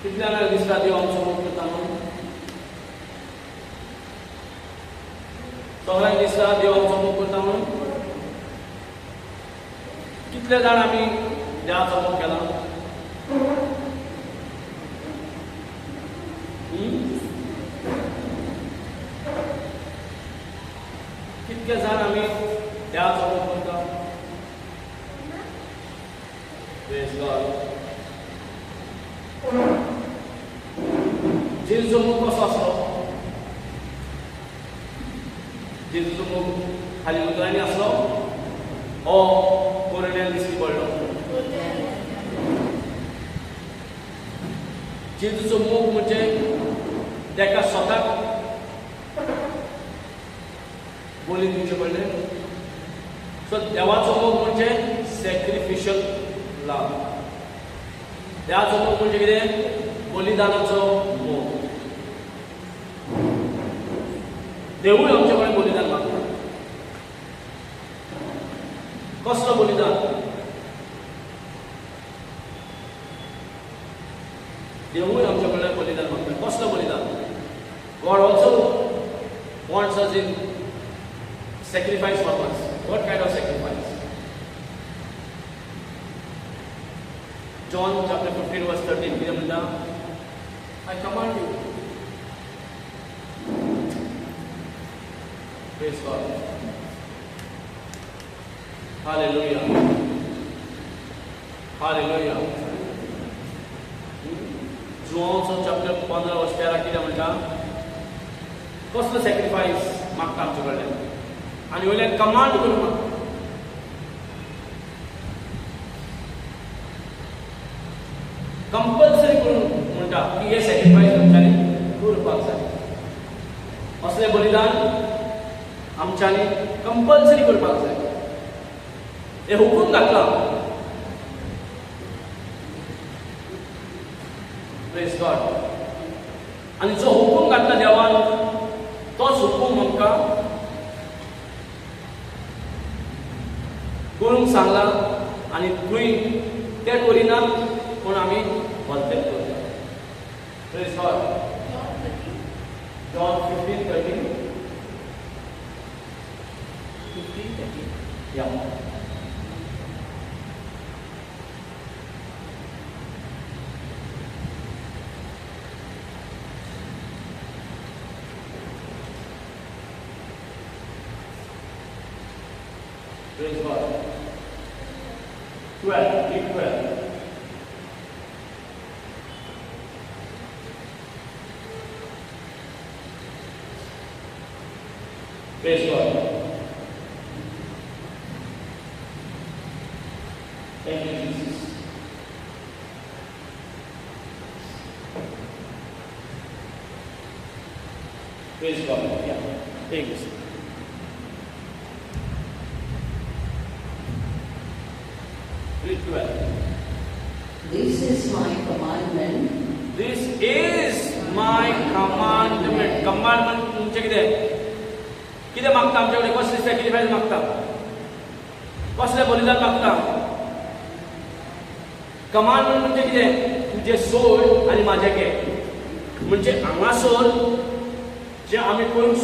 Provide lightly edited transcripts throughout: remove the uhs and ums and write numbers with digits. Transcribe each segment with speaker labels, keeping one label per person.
Speaker 1: कितल्या जाणांक दिसता देव आमचो मोग करता म्हणून? सगळ्यांक दिसता देव आमचो मोग करता म्हणून? कितले जाण आमी देवाचो मोग केला? कितके जाण आमी देवाचो मोग करता? Praise God. जेजूचो मोग कसो आसलो? जेजूचो मोग खाली उदरांनी आसलो हो कोरड्यान दिश्टी पडलो? जेजूचो मोग म्हणजे तेका स्वताक बोली दिवचे पडले. सो देवाचो मोग म्हणजे सॅक्रिफिशियल लव. देवाचो मोग म्हणजे कितें? बलिदानाचो मोग. देवूळ आमचे कडेन बलिदान मागता. कसलो बलिदान? देवूळ आमचे कडेन बलिदान मागता. कसलो बलिदान? God also wants us in sacrifice for us. What kind of sacrifice? John chapter 15 verse 13 कितें म्हणटा? I command you. Praise God. Hallelujah. Hallelujah. John chapter 15 verse 13 कितें म्हणटा? कसलो सॅक्रिफायस मागता आमचे कडेन? आनी वयल्यान कमांड करून मागता. कंपल्सरी करून म्हणटा की हे सॅक्रिफायस आमच्यांनी करपाक जाय. असले बलिदान आमच्यांनी कंपल्सरी करपाक जाय. हे हुकूम घातला. Praise God. आनी जो हुकूम घातला देवान तोच हुकूम आमकां करूंक सांगला. आनी थंय ते करिना पूण आमी भलतेच करता. Praise God. जॉन 15:13. या Praise God. 12, read 12. Praise God. Thank you, Jesus. Praise God. Yeah. Thank you. Read 12.
Speaker 2: This is my commandment.
Speaker 1: This is my commandment. Commandment म्हणजे कितें मागता आमचे कडेन? कसले सॅक्रिफायस मागता? कसले बलिदान मागता? कमांडमेंट म्हणजे कितें? तुजे सोड आनी म्हाजे घे. म्हणजे हांगासर जे आमी करूंक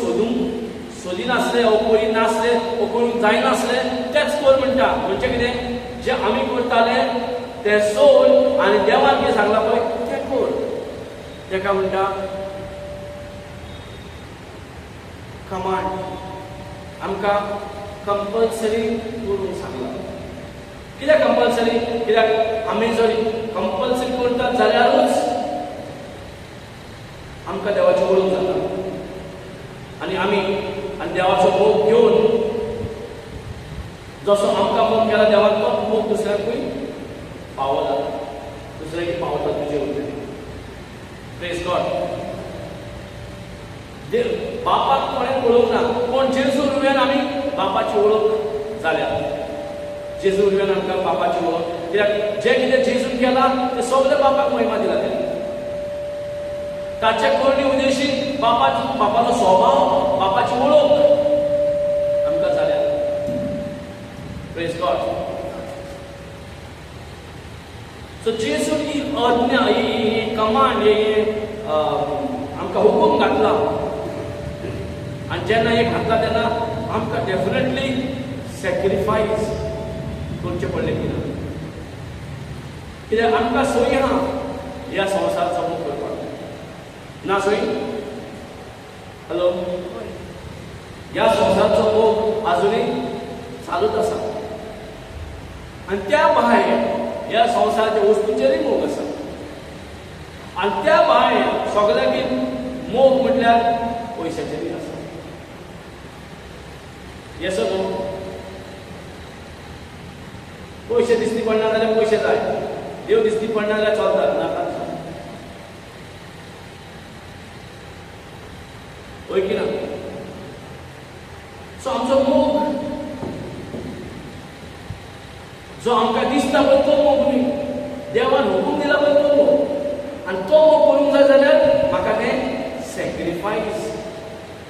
Speaker 1: सोदिनासले वो करिनासले वो करूंक जायनासले तेच कर म्हणटा. म्हणजे कितें? जे आमी करताले ते सोड आनी देवान कितें सांगला पळय तें कर. तेका म्हणटा कमांड. आमकां कंपल्सरी करूंक सांगला. कित्याक कंपल्सरी? कित्याक आमी जर कंपल्सरी करतात जाल्यारूच आमकां देवाची वळख जाता. आनी आमी आनी देवाचो मोग घेवन जसो आमकां मोग केला देवान तो मोग दुसऱ्याकूय पावला. दुसऱ्याक पावता तुजे वयल्यान. Praise God. बापाक कोणें वळख ना पूण जेजू वयल्यान आमी बापाची वळख जाल्या. जेजू वयल्यान आमकां बापाची वळख. कित्याक जे कितें जेजून केला ते सगळे बापाक महिमा दिला. ताचे करणी उद्देशीक बापाचो स्वभाव बापाची वळख आमकां जाल्या. Praise God. सो जेजून ही आज्ञा ही कमांड आमकां हुकूम घातला आनी जेन्ना हे घातला तेन्ना आमकां डेफिनेटली सॅक्रिफायस करचें पडलें की ना कित्याक आमकां सोयी आहा ह्या संवसाराचो मोग करपाक ना सोयी हॅलो ह्या संवसाराचो मोग आजुनूय चालूच आसा आनी त्या भायर ह्या संवसाराच्या वस्तूंचेरूय मोग आसा आनी त्या भायर सगळ्याकीन मोग म्हटल्यार पयशांचेरूय आसा येसो न्हू पयशे दिसती पडना जाल्यार पयशे जाय देव दिसती पडना जाल्यार चलता नाका होय की ना सो आमचो मोग जो आमकां दिसता पळय तो मोग न्ही देवान हुकूम दिला पळय तो मोग आनी तो मोग करूंक जाय जाल्यार म्हाका तें सॅक्रिफायस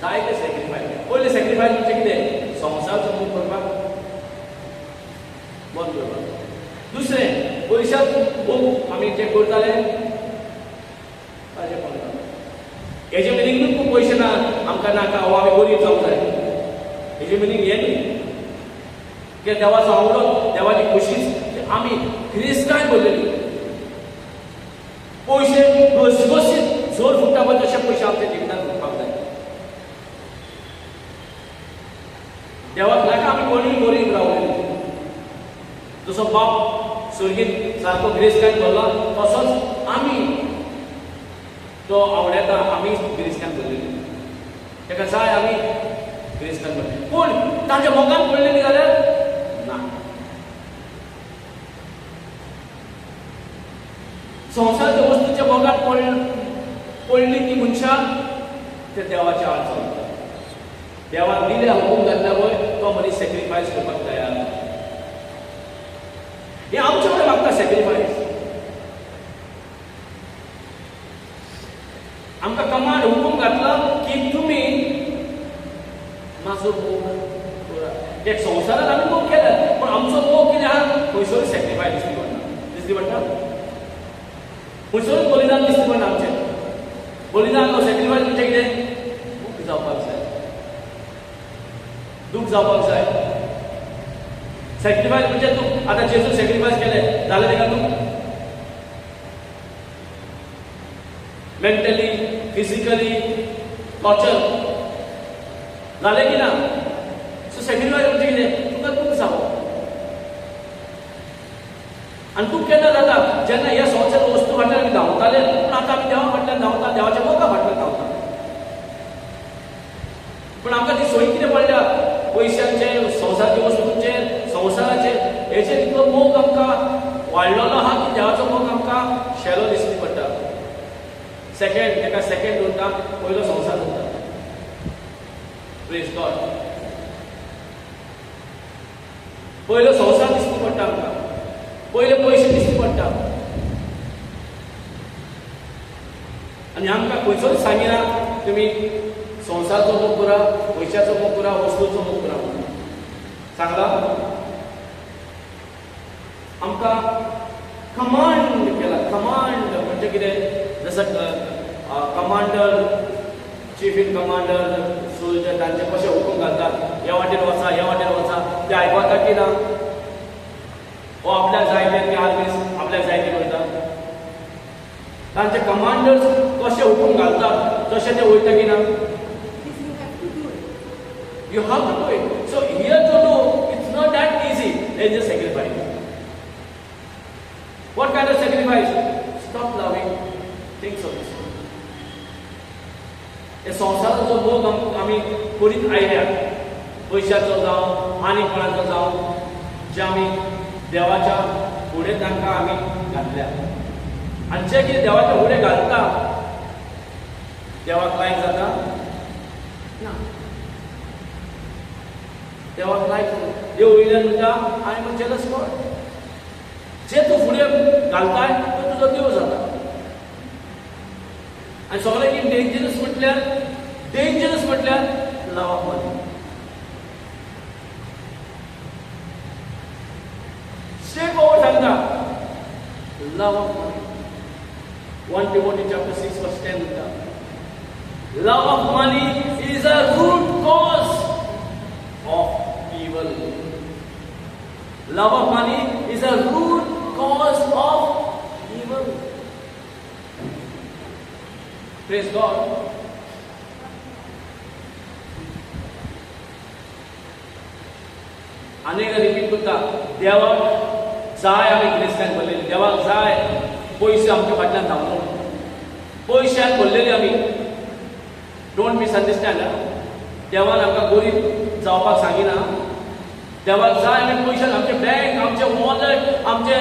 Speaker 1: जाय तें सॅक्रिफायस पयलें सॅक्रिफायस म्हणजे कितें संवसाराचो मोग करपाक बंद करपाक दुसरें पयशांचो मोग आमी जे करताले ताजें पडटा हेजे मिनींग न्हू तूं पयशे ना आमकां नाका वो आमी गरीब जावंक जाय हेजे मिनींग हें न्ही की देवाचो आवडो देवाची खुशीच आमी क्रिस्तांव भरलेली पयशे घसघशीत जोर फुट्टा पळय तशे पयशे आमच्या जिवितांत भरपाक जाय देवाक नाका आमी कोणूय गरीब रावलेली जसो बाप सुर्गीत सारको क्रिस्तांव भरला तसोच आमी तो आवडेता आमी क्रिस्तांव भरलेली ताका जाय आमी क्रिस्तांव भरलेली पूण तांच्या मोगान पडलें न्ही जाल्यार ना संवसाराच्या वस्तूच्या मोगान पडली ती मनशां ते देवाचे आड चलता देवान दिले हुकूम घातला पळय तो मनीस सॅक्रिफायस करपाक तयार हे आमचे कडेन मागता सॅक्रिफायस आमकां कमांड हुकूम घातला की तुमी म्हाजो मोग करात एक संवसारान आमी मोग केला पूण आमचो मोग कितें आहा खंयसर सॅक्रिफायस दिसती पडटा खंयसर बलिदान दिसती पडटा आमचें बलिदान सॅक्रिफायस म्हणजे कितें दूख जावपाक जाय दूख जावपाक जाय सॅक्रिफायस म्हणजे तूं आतां जेजू सॅक्रिफायस केलें जालें तेका तूं मेंटली फिजिकली टॉर्चर जालें की ना सो सॅक्रिफायस म्हणजे कितें तुका दूख जावप आनी तूं केन्ना जाता जेन्ना ह्या संवसाराच्या वस्तू फाटल्यान आमी धांवताले पूण आतां आमी देवा फाटल्यान धांवता देवाच्या मोगा फाटल्यान धांवता पूण आमकां ती सोय कितें पडल्या पयशांचेर संवसाराच्या वस्तूंचेर संवसाराचेर हेचेर इतलो मोग आमकां वाडलेलो आहा की देवाचो मोग आमकां शेलो दिसती पडटा सेकेंड ताका सेकेंड उरता पयलो संवसार उरता प्रेज गॉड पयलो संवसार दिसती पडटा आमकां पयले पयशे दिसती पडटा आनी आमकां खंयचोच सांगिना तुमी संवसाराचो मोग करा पयशाचो मोग करा वस्तूचो मोग करा सांगला आमकां कमांड केला कमांड म्हणजे कितें जसं कमांडर चीफ इन कमांडर सोल्जर तांचे कशे हुकूम घालतात ह्या वाटेन वचा ह्या वाटेन वचा ते आयकता की ना हो आपल्याक जाय ते आर्मीज आपल्याक जाय ते करता तांचे कमांडर्स कशे हुकूम घालतात तशें ते वयता की ना You have to do it. So here to do, it's not that easy. There is a sacrifice. What kind of sacrifice? Stop loving things of this world. हे संवसाराचो मोग आमी करीत आयल्या पयशाचो जावं आनी कोणाचो जावं जे आमी देवाच्या फुडें तांकां आमी घातल्या आनी जे कितें देवाच्या फुडें घालता देवाक लायक जाता ना देवाक लायक देव वयल्यान म्हणटा I am a jealous God जे तूं फुडें घालताय तो तुजो देव जाता आनी सगळें की डेंजरस म्हटल्यार लावप मध्ये स्ट्रेट फॉरवर्ड सांगता लावप मध्ये 1 Timothy chapter 6 verse 10 म्हणटा, love of money is a root cause of evil. Love of money is a root cause of evil. Praise God. अनेक रिपीट करता, देवाक जाय आमी क्रिस्तान भरलेली, देवाक जाय पयशे आमच्या फाटल्यान धांवलो, पयशान भरलेली आमी. Don't misunderstand. देवान आमकां गरीब जावपाक सांगिना. देवाक जाय आमी पयशान आमचे बँक, आमचे वॉलेट, आमचे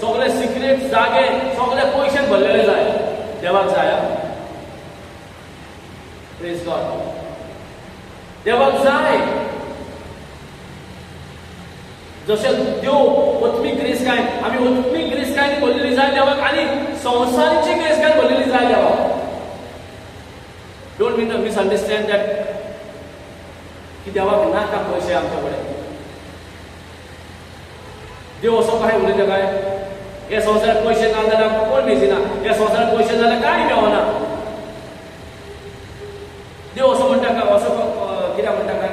Speaker 1: सगळे सिक्रेट जागे सगळे पयशान भरलेले जाय. देवाक जाय. Praise God. देवाक जाय जशें देव ओतमी ग्रेसकाय, आमी ओतमी ग्रेसकाय भरलेली जाय देवाक, आनी संवसारीची ग्रेसकाय भरलेली जाय देवाक. डोंट मिसअंडरस्टँड दॅट की देवाक नाका पयशे आमचे कडेन. देव असो काय उलयता काय, हे संवसारात पयशे ना जाल्यार आमकां कोण मेजिना, हे संवसारात पयशे जाल्यार कांय मेळना. देव असो म्हणटा काय, असो कित्याक म्हणटा काय,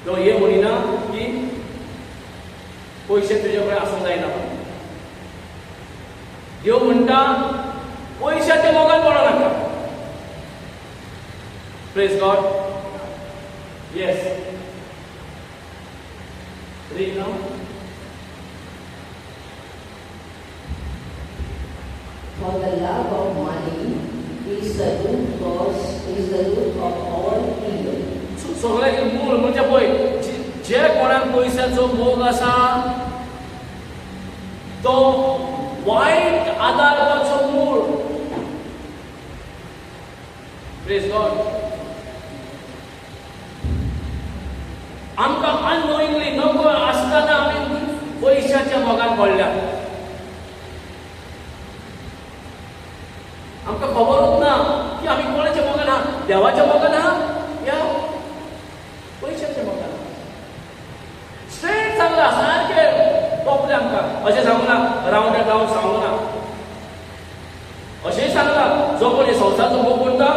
Speaker 1: देव हे म्हणिना की पयशे तुजे कडेन आसूंक जायना. देव म्हणटा पयशाचे मोगान पडो नाका. Praise God. Yes. Read now.
Speaker 2: For the love of money is the root of all evil.
Speaker 1: सगळ्याचे मूळ म्हणजे पळय, जे कोणाक पयशाचो मोग आसा तो वायट आदाराचो मूळ. Praise God. आमकां अननोइंगली नको आसतना आमी पयशाच्या मोगान पडल्या. आमकां खबरूच ना की आमी कोणाच्या मोगान आहा, देवाच्या मोगान आहा या पयशाच्या मोगान. स्ट्रेट सांगला, सारके तोपले आमकां. अशें सांगू ना, रावंड रावन सांगू ना. अशेंय सांगला, जो कोण हे संवसाराचो मोग करता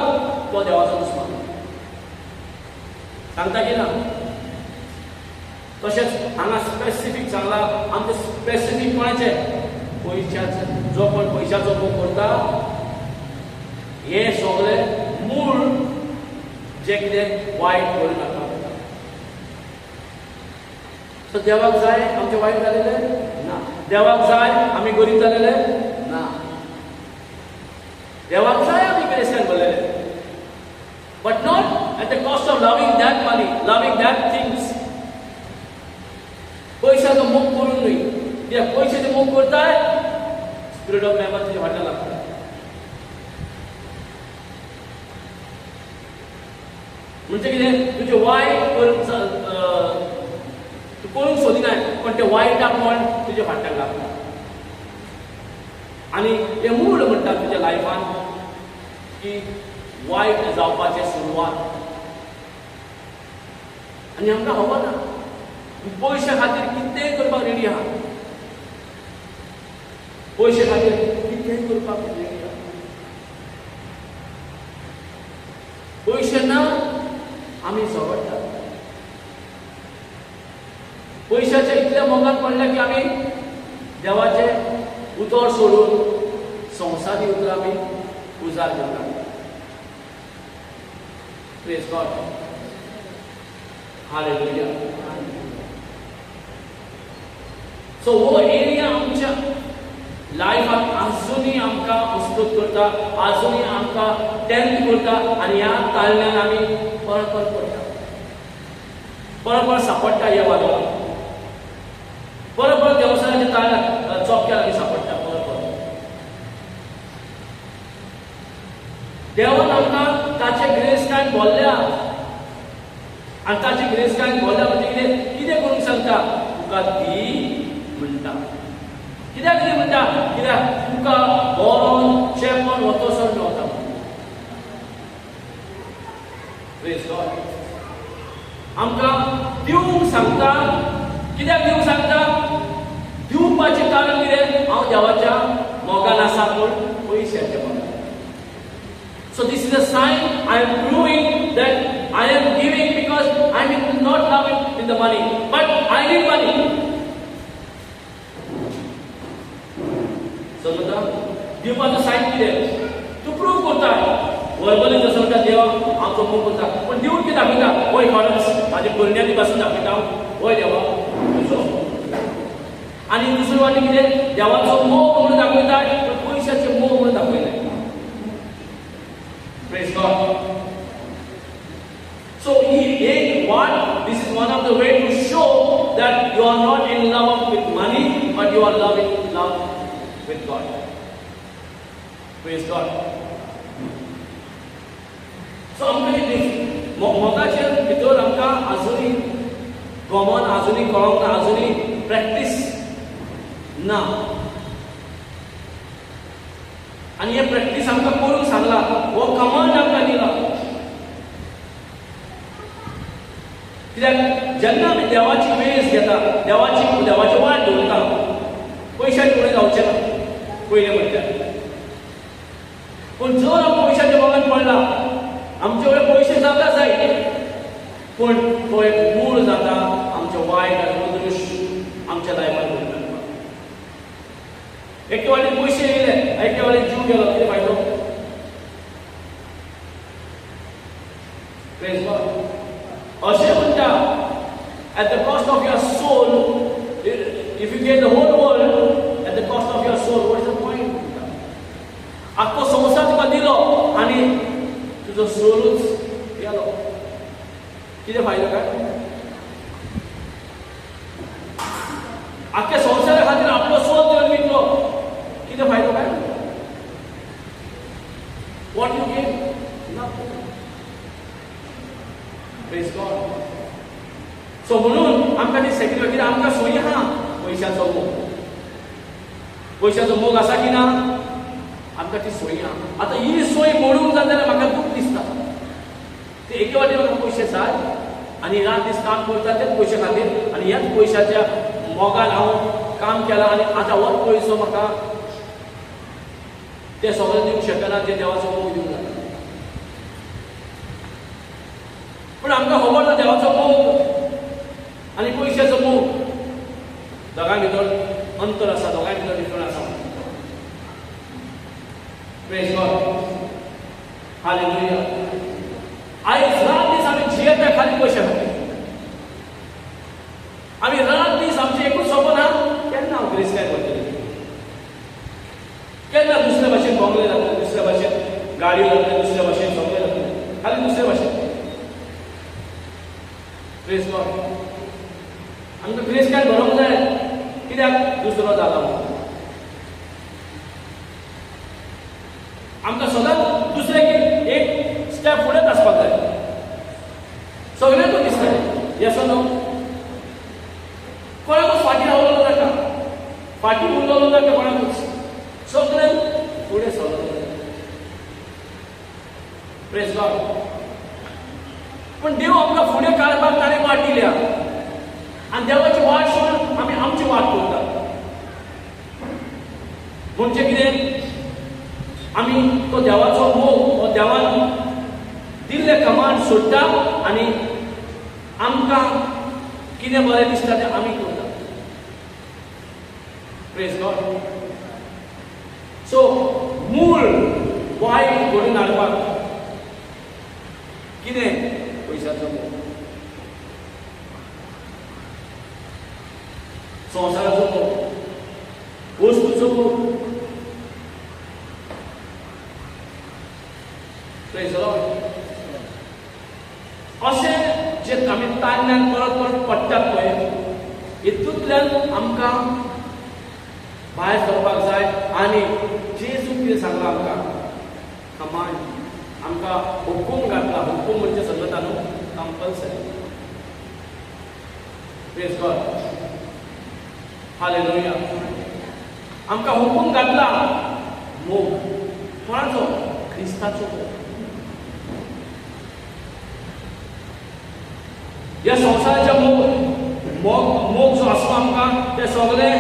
Speaker 1: तो देवाचो दुस्मान. सांगता की ना. तशेंच हांगा स्पेसिफीक सांगला, आमचे स्पेसिफीक कोणाचे, पयशाचे. जो कोण पयशाचो मोग करता हे सगळे मूळ जे कितें वायट करूं नाका. सो देवाक जाय आमचे वायट जालेले ना. देवाक जाय आमी गरीब जालेले ना. देवाक जाय आमी क्रिस्तान भरलेले, but not at the cost of loving that money, loving that things. पयशाचो मोग करून न्हय. कित्याक पयशाचो मोग करताय स्पिरीट ऑफ मॅमन तुज्या फाटल्यान लागता. म्हणजे कितें, तुजे वायट तूं करूंक सोदिनाय, पण ते वायटाक कोण तुज्या फाटल्यान लागता. आनी हे मूळ म्हणटा तुज्या लायफान की वायट जावपाचें सुरवात. आनी आमकां खबर ना पयशे खातीर कितेंय करपाक रेडी आहा. पयशे खातीर कितेंय करपाक रेडी आहा. पयशे ना आमी झगडटा. पयशाचे इतले मोगान पडले की आमी देवाचे उतर सोडून संवसारी उतर आमी उजार करता. Praise God. हालेलुया. सो हो एरिया आमच्या लायफाक आजुनूय आमकां उस्तूत करता, आजुनूय आमकां टेम्प्ट करता, आनी ह्या ताळण्यान आमी पळपळ पडटा. पळपळ सांपडटा ह्या वादळान. पळपळ देवसानाच्या ताळ्यान चॉपक्यान आमी सांपडटा. पळपळ देवान आमकां ताचे ग्रेसकायन भरल्या, आनी ताची ग्रेसकायन भरल्या म्हणजे कितें करूंक सांगता, तुका दी म्हणटा. कित्याक दी म्हणटा, कित्याक तुका बोरोन चेपन वतसर मेवता. Praise God. आमकां दिवंक सांगता. कित्याक दिवंक सांगता, दिवपाचें कारण कितें, हांव देवाच्या मोगान पयशांचे मोगान. So this is a sign I am proving that I am giving because I am not loving in the money, but I need money. समजा दिवपाचो सायन कितें? तूं प्रूव करता. वर्बली जसं का देवा आमचो मोग करता, पण दिवून कितें दाखयता? वय खरेंच म्हाज्या भरण्याची पासून दाखयता. वय देवा तुजो. आनी दुसरी वाटी कितें? देवाचो मोग म्हणून दाखयता, पण पयशाचे मोग म्हणून दाखयना. Praise God. So this is one of the way to show that you are not in love with money, but you are in love with God. Praise God. So आमकां मोगाचे भितर आमकां आजुनी गमन, आजुनी कळोंक ना, आजुनी प्रॅक्टीस ना. आणि हे प्रॅक्टीस आमकां करूंक सांगला, हो कमांड आमकां दिला. कित्याक जेन्ना आमी देवाची वेस घेता, देवाचे वाट दवरता, पयशांचे फुडें जावचें ना पयलें म्हणल्यार. पूण जर आमी पयशांच्या मोगान पडला, आमचे कडेन पयशे जाता जाय, पूण तो एक मूळ जाता आमचे वायट आनी अदृश्य आमच्या लायफान घडटा. एक वाटी पयशे येयले, एक वाटी जीव गेलो, कितें फायदो? Praise God. अशें म्हणटा, at the cost of your soul, if you get the whole world at the cost of your soul, what is the point? आख्खो संवसार तुका दिलो आनी तुजो सोलूच गेलो, कितें फायदो काय? आख्ख्या संवसारा खातीर आपलो सोल तुवें विकलो, कितें फायदो काय? What you gain? Nothing. Praise God. So म्हणून आमकां ती सॅक्रिफायस, कित्याक आमकां सोय आहा पयशाचो मोग. पयशाचो मोग आसा की ना? आमकां ती सोय आहा. आतां ही सोय मोडूंक जाता जाल्यार म्हाका दूख दिसता. ते एके वाटी म्हाका पयशे जाय आनी रात दीस काम करता तेच पयशे खातीर, आनी ह्याच पयशाच्या मोगान हांव काम केलां आनी आतां होच पयसो म्हाका ते सगळें दिवंक शकना जे देवाचो मोग दिवंक जाता. पूण आमकां खबर ना देवाचो मोग आनी पयशाचो मोग दोगां भितर अंतर आसा, दोगां भितर डिफरंट आसा. Praise God. हालेलुया. आयज रात दीस आमी जियेता खाली पयशा खातीर. आमी रात दीस आमचें एकूच सपन आहा, केन्ना हांव क्रिस्तांव करतलें, केन्ना दुसरे भाशेन बंगले जातले, दुसऱ्या भाशेन गाडयो जातले, दुसऱ्या भाशेन सगळें जातलें, खाली दुसऱ्या भाशेन. Praise God. आमकां क्रिस्तांव भरोंक जाय, कित्याक दुसरो जाला म्हणून. आमकां सदांच दुसऱ्याक एक स्टेप फुडेंच आसपाक जाय. सगळ्यांकूच दिसता येस नो. कोणाकूच फाटीं रावलो नाका, फाटीं उरलो नाका कोणाकूच. सगळ्यांक फुडें सरलो. Praise God. पण देव आमकां फुडें काडपाक ताणें वाट दिल्या आनी देवाची वाट सोडून आमी आमची वाट करता. म्हणजे कितें? आमी तो देवाचो मोग, हो देवान दिल्ले कमांड सोडटा आनी आमकां कितें बरें दिसता तें आमी करता. Praise God. सो मूळ वायट घडोवन हाडपाक कितें? पयशाचो मोग, संवसाराचो मोग, वस्तूचो मोग. Praise God. अशें जे आमी तारण्यान परत परत पडटात पळय, हितूंतल्यान आमकां भायर सरपाक जाय. आनी जेजू कितें सांगलां आमकां? कमांड. आमकां हुकूम घातला. हुकूम म्हणजे समजता न्हू, कंपल्सरी. Praise God. हालेलुया. आमकां हुकूम घातला. मोग कोणाचो? क्रिस्ताचो मोग. ह्या संवसाराच्या मोग जो आसता आमकां, ते सगळे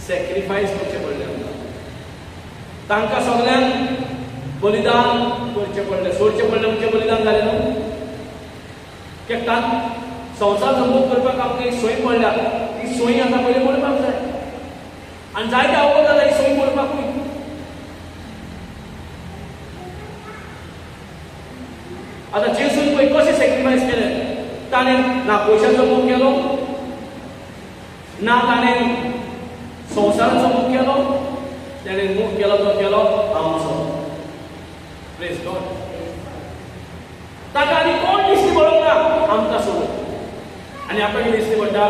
Speaker 1: सॅक्रिफायस करचे पडले आमकां. तांकां सगळ्यांक बलिदान करचें पडलें, सोडचें पडलें म्हणजे बलिदान जालें न्हू. कित्याक तांक संवसार समजून करपाक आमकां एक सोय पडल्या, ती सोय आतां पयलीं मोडपाक जाय. आनी जायते अवघड जाता ही सोय मोडपाकूय. आतां जेजून पळय कशें सॅक्रिफायस केलें. ताणें ना पयशांचो मोग केलो, ना ताणें संवसाराचो मोग केलो, ताणें मोग केलो तो केलो आमचो. Praise God. ताका आनी कोण दिश्टी पडोंक ना आमकां सोडून. आनी आमकां कितें दिश्टी पडटा,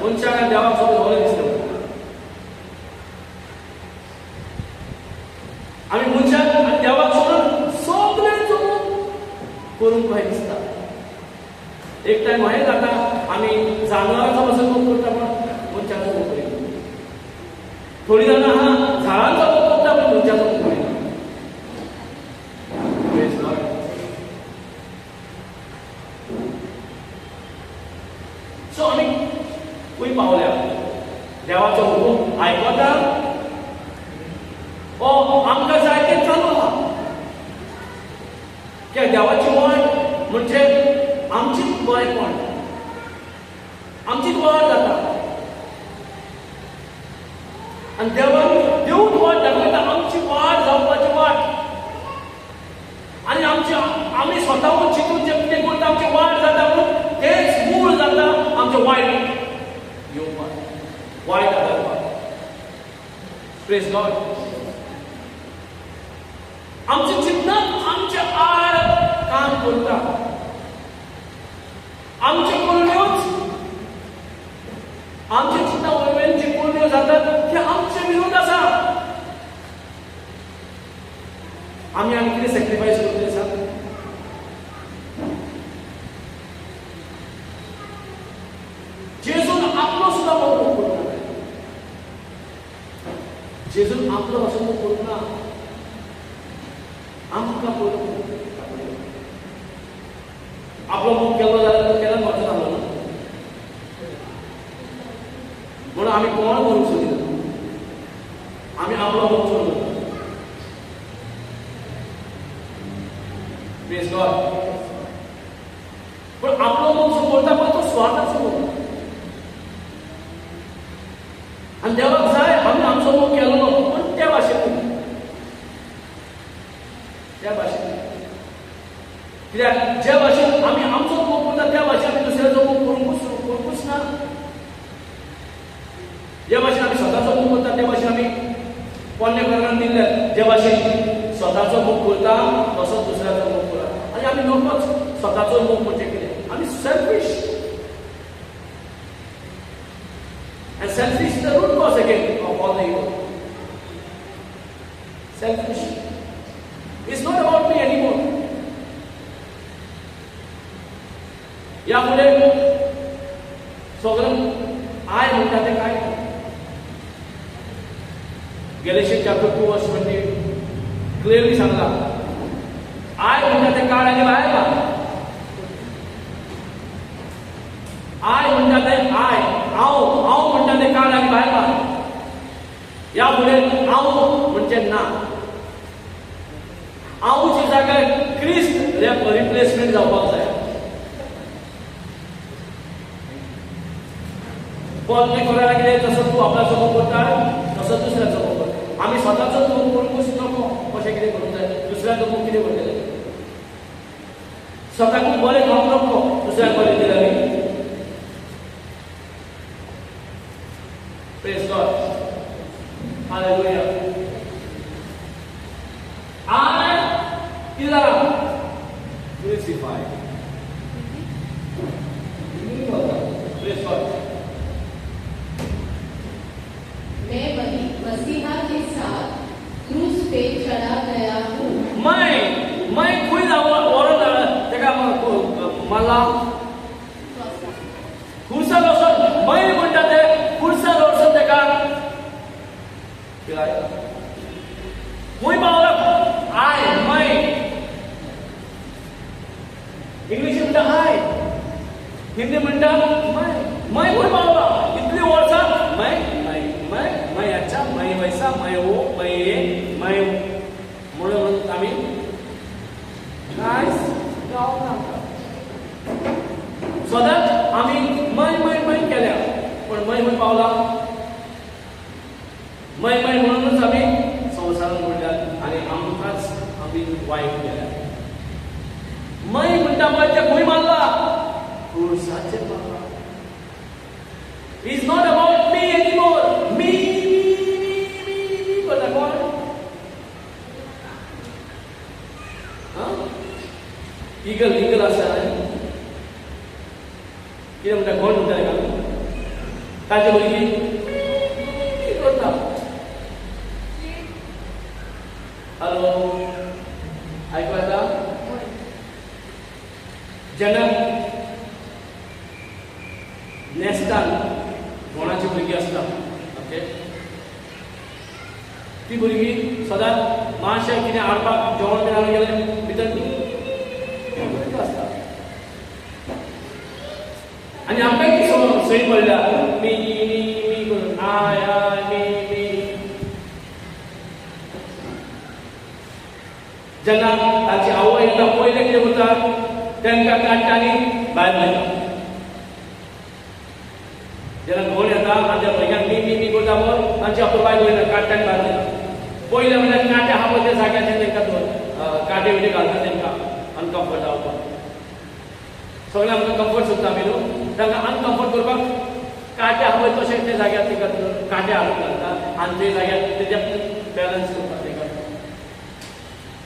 Speaker 1: मनशाक आनी देवाक सोडून सगळें दिश्टी पडटा. आमी मनशाक आनी देवाक सोडून सगळें करूंक कशें दिसता. एक टायम अशें जाता आमी जानवरांचो कसो मोग करता पण मनशाचो मोग करिना. थोडीं जाणां आहा झाडांचो मोग करता पण मनशाचो मोग करिना. Praise God. सो आमी खंय पावल्या. देवाचो हुकूम आयकता ओ आमकां जाय तें चालू आहा. कित्याक देवाची वाट म्हणजे आमचीच बरेपण, आमचीच वाट जाता. आनी देवान देऊन वाट दाखयता आमची वाट जावपाची वाट. आनी आमी स्वताहून चिंतून जें कितें करता आमची वाट जाता म्हणून तेच मूळ जाता आमचें वायट येवपाक, वायट आदारपाक. Praise God. आमचे चिंतनाक आमच्या आड काम करता. आमचे कोरण्योच आमचे चिंतना वरवेन जे कोरण्यो जातात ते आमचे विरोध आसा. आमी आनी कितें सॅक्रिफायस करतले सांग. जेजून आपलो सुद्धा मोग करूंक ना. जेजून आपलो असो मोग करूंक ना. आमकां पळोवन आपलो मोग केलो जाल्यार तो केन्नाच वचना जालो ना. म्हणून आमी कोण करूंक सोदिना. आमी आपलो मोग सोडलो. Praise God. पण आपलो मोग जो करता पळय तो स्वार्थाचो मोग. आनी देवाक जाय आमी आमचो मोग केलो न्हू पूण त्या भाशेन, त्या भाशेन. कित्याक ज्या भाशेन आमी आमचो मोग करता त्या भाशेन आमी दुसऱ्याचो मोग करूंकूच ना. ज्या भाशेन आमी स्वताचो मोग करता त्या भाशेन आमी पोन्ने कारणान दिल्ले. ज्या भाशेन स्वताचो मोग करता तसोच दुसऱ्याचो मोग करता. आनी आमी नकोच. स्वताचो मोग म्हणजे कितें? आमी selfish. And selfish is the root cause again of all the evil. Selfish. It's not about me anymore. यापुढे सगळं आय म्हणतात ते काय? गॅलेशियन चॅप्टर 2 वर्स 20 क्लिअरली सांगला. आय म्हणतात ते काळ आणि बाहेर का? आय म्हणतात ते आय, आव म्हणतात ते काळ आणि बाहेर का? यापुढे आव म्हणजे ना. आवची जागा क्रिस्त रिप्लेसमेंट जावपाक जाय. बोलणे करायला गेले तसं तू आपल्याचो मोग करता तसं दुसऱ्याचो मोग करता. आमी स्वताचो मोग करूंकूच नको. कशें कितें करूंक जाय? दुसऱ्याचो मोग कितें करतले? स्वताकूच बरें खावंक नको, दुसऱ्याक बरें दिल्यार. Praise God. Hallelujah. I is crucified. Praise God.
Speaker 2: मैं मसीहा के साथ क्रूस पे चढ़ा गया हूँ.
Speaker 1: मैं खुद औरत तेका मला खुर्सा लोसन मैं म्हणटा ते खुर्सा लोसन तेका किलाय खूंय पावला. आय मैं इंग्लिश म्हणटा आय, हिंदी म्हणटा मैं खूंय पावला. इतली वर्सां मैं अच्छा, मैं वैसा, मैं वो, मैं ये, मैं पावला. मै म्हणूनच आम्ही संवसारान म्हणल्यात आनी आमकांच आमी वायट केल्या. मै म्हणटा पळय ते खंय मारला? क्रूसाचेर मारला. It's not about me anymore. Me करता कोण? इगल आसा कितें म्हणटा कोण म्हणटा तेका? ताचे भुरगीं करता. हॅलो, आयकूं येता? जेन्ना नेस्तान कोणाची भुरगीं आसता, ओके, ती भुरगीं सदांच मातशें कितें हाडपाक जेवण बी हाडून गेलें भितर आसता. आनी आमकां कितें सय पडल्या मी करून आय मी. जेन्ना ताची आवय येता पयलें कितें करता? तांकां काडटा आनी भायर लायता. जेन्ना घोण येता आनी त्या भुरग्यांक मी करता पळय तांची आपलो बाय वयता काडटा आनी भायर लायता. पयलें म्हणल्यार काटे आहा पळय त्या जाग्याचेर तांकां काटे बिटे घालता तांकां अनकम्फर्ट जावपाक. सगळें आमकां कम्फर्ट सोदता आमी न्हू, तांकां अनकम्फर्ट करपाक काटे आहा पळय तशें ते जाग्यार तांकां काटे हाडून घालता आनी ते जाग्यार तेजे बॅलन्स करता तांकां.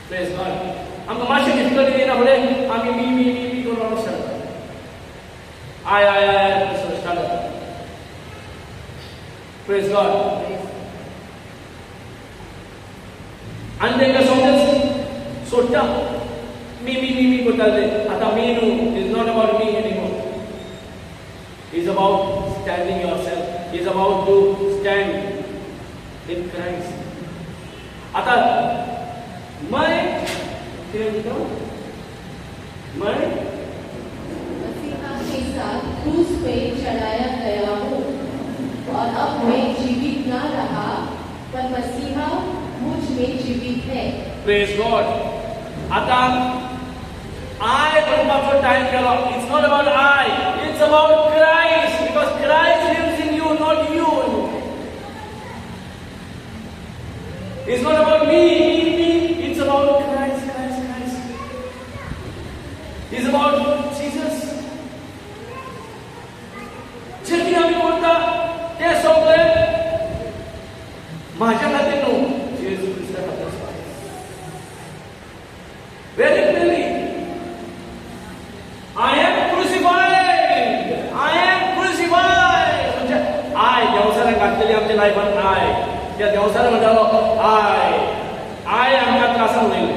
Speaker 1: Praise God. आमकां मातशें डिफिकल्टी येयना फुडें आमी मी करून स्टार्ट जाता. आय स्टार्ट जाता. Praise God. आनी तांकां समज सोडटा मी करताले. आतां मी न्हू, is not about me anymore. Is about standing yourself. Is about to stand in Christ. आतां मैं कितें म्हणटा? मैं
Speaker 2: मसीहा के साथ क्रूस पे चढ़ाया गया हूँ और अब मैं जीवित ना रहा पर मसीहा मुझ में जीवित है.
Speaker 1: Praise God. आता आय म्हणपाचो टाइम केलो. It's not about I, it's about Christ, because Christ lives in you, not you. It's not about me, it's about Christ. It's about Jesus. जे कितें आमी करता ते सगळें म्हाज्या खातीर न्हू, जेजू क्रिस्ता खातीर. Very clearly, I am crucified. I am crucified. म्हणजे आय देवसारान घातलेली आमच्या लायफान आय. त्या देवसारान म्हणटालो आय आमकां त्रासान उडयले,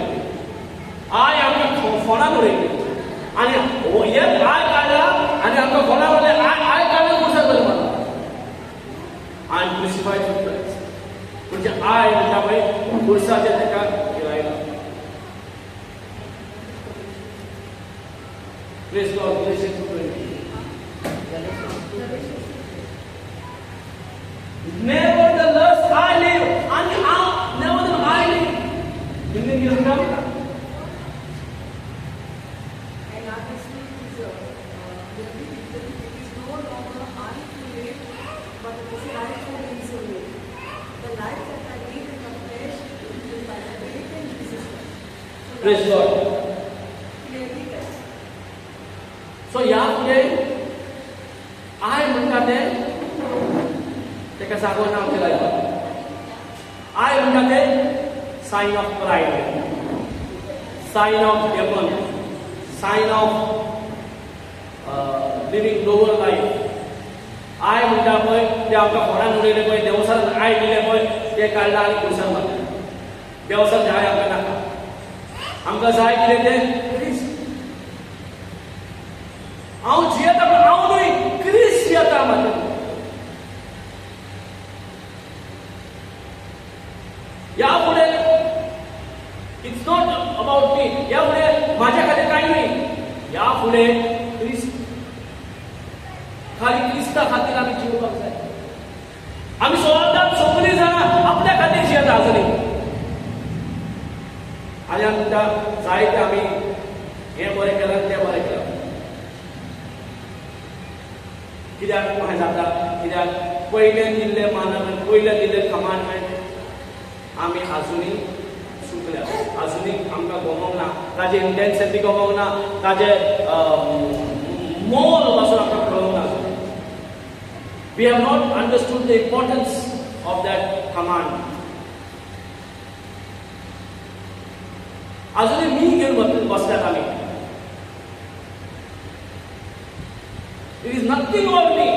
Speaker 1: आय आमकां फोंडान उडयले आनी हेच आय काडला आनी आमकां फोंडान उडयले. आय काडून कुर्सार बरें मारला. आय एम क्रुसिफायड विथ क्राइस्ट. म्हणजे आय म्हणटा पळय कुर्साचेर ताका गिरायला. Praise God. Galatians 2:20. Nevertheless I live, and nevertheless I live. Hindi niyo alam?
Speaker 3: And our testimony is will be written. It is no longer I who live, but it is Christ who lives in me. The life that I live in the flesh is by the faith in Jesus Christ.
Speaker 1: Praise God.
Speaker 3: Clearly that.
Speaker 1: So यापुढे आय म्हणटा ते ताका जागो नांव केला. I म्हणटा ते sign of pride, sign of demon, sign of living lower life. I म्हणटा पळय ते आमकां फोंडान उडयले पळय, देवसारान आय दिले पळय ते काडला आनी कुर्सार मारले. देवसार जाय आमकां नाका. आमकां जाय कितें तें क्रिस्ट. हांव जियेता पूण हांव न्हय, क्रिस्ट जियेता म्हाका. या फुडें इट्स नॉट अबाउट मी. या फुडें म्हाज्या खातीर कांय न्हय. या फुडें क्रिस्ट. खाली क्रिस्ता खातीर आमी जिवपाक जाय. आमी सदांच सगळीं जाणां आपल्या खातीर जियेता आसली. आनी आमी म्हणटा जायते आमी हें बरें केलां तें बरें केलां. कित्याक अशें जाता? कित्याक पयले दिल्ले मानमेंट, पयले दिल्ले कमांडमेंट आमी आजुनी चुकल्या, आजुनी आमकां गमोंक ना, ताजे इंटेन्सिटी गमोंक ना, ताजे मोल पासून आमकां कळोंक ना. We have not understood the importance of that command. अजूनही मी घेऊन बसल्यात आम्ही. It is nothing about me.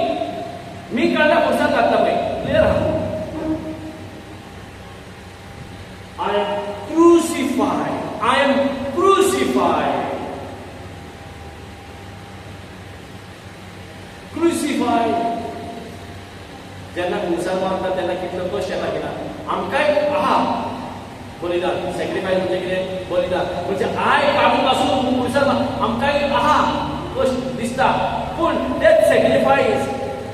Speaker 1: मी काढला पुढचा काढला पाहिजे. क्लिअर हा. I am crucified. I am crucified. Crucified. ज्यांना मुसलमान मारतात त्यांना कितलं कष्ट येता किना आमकांय आहा बलिदान सॅक्रिफायस म्हणजे कितें बलिदान म्हणजे आय काडून पासून मुसलमान आमकांय आहा कष्ट दिसता पूण तेच सॅक्रिफायस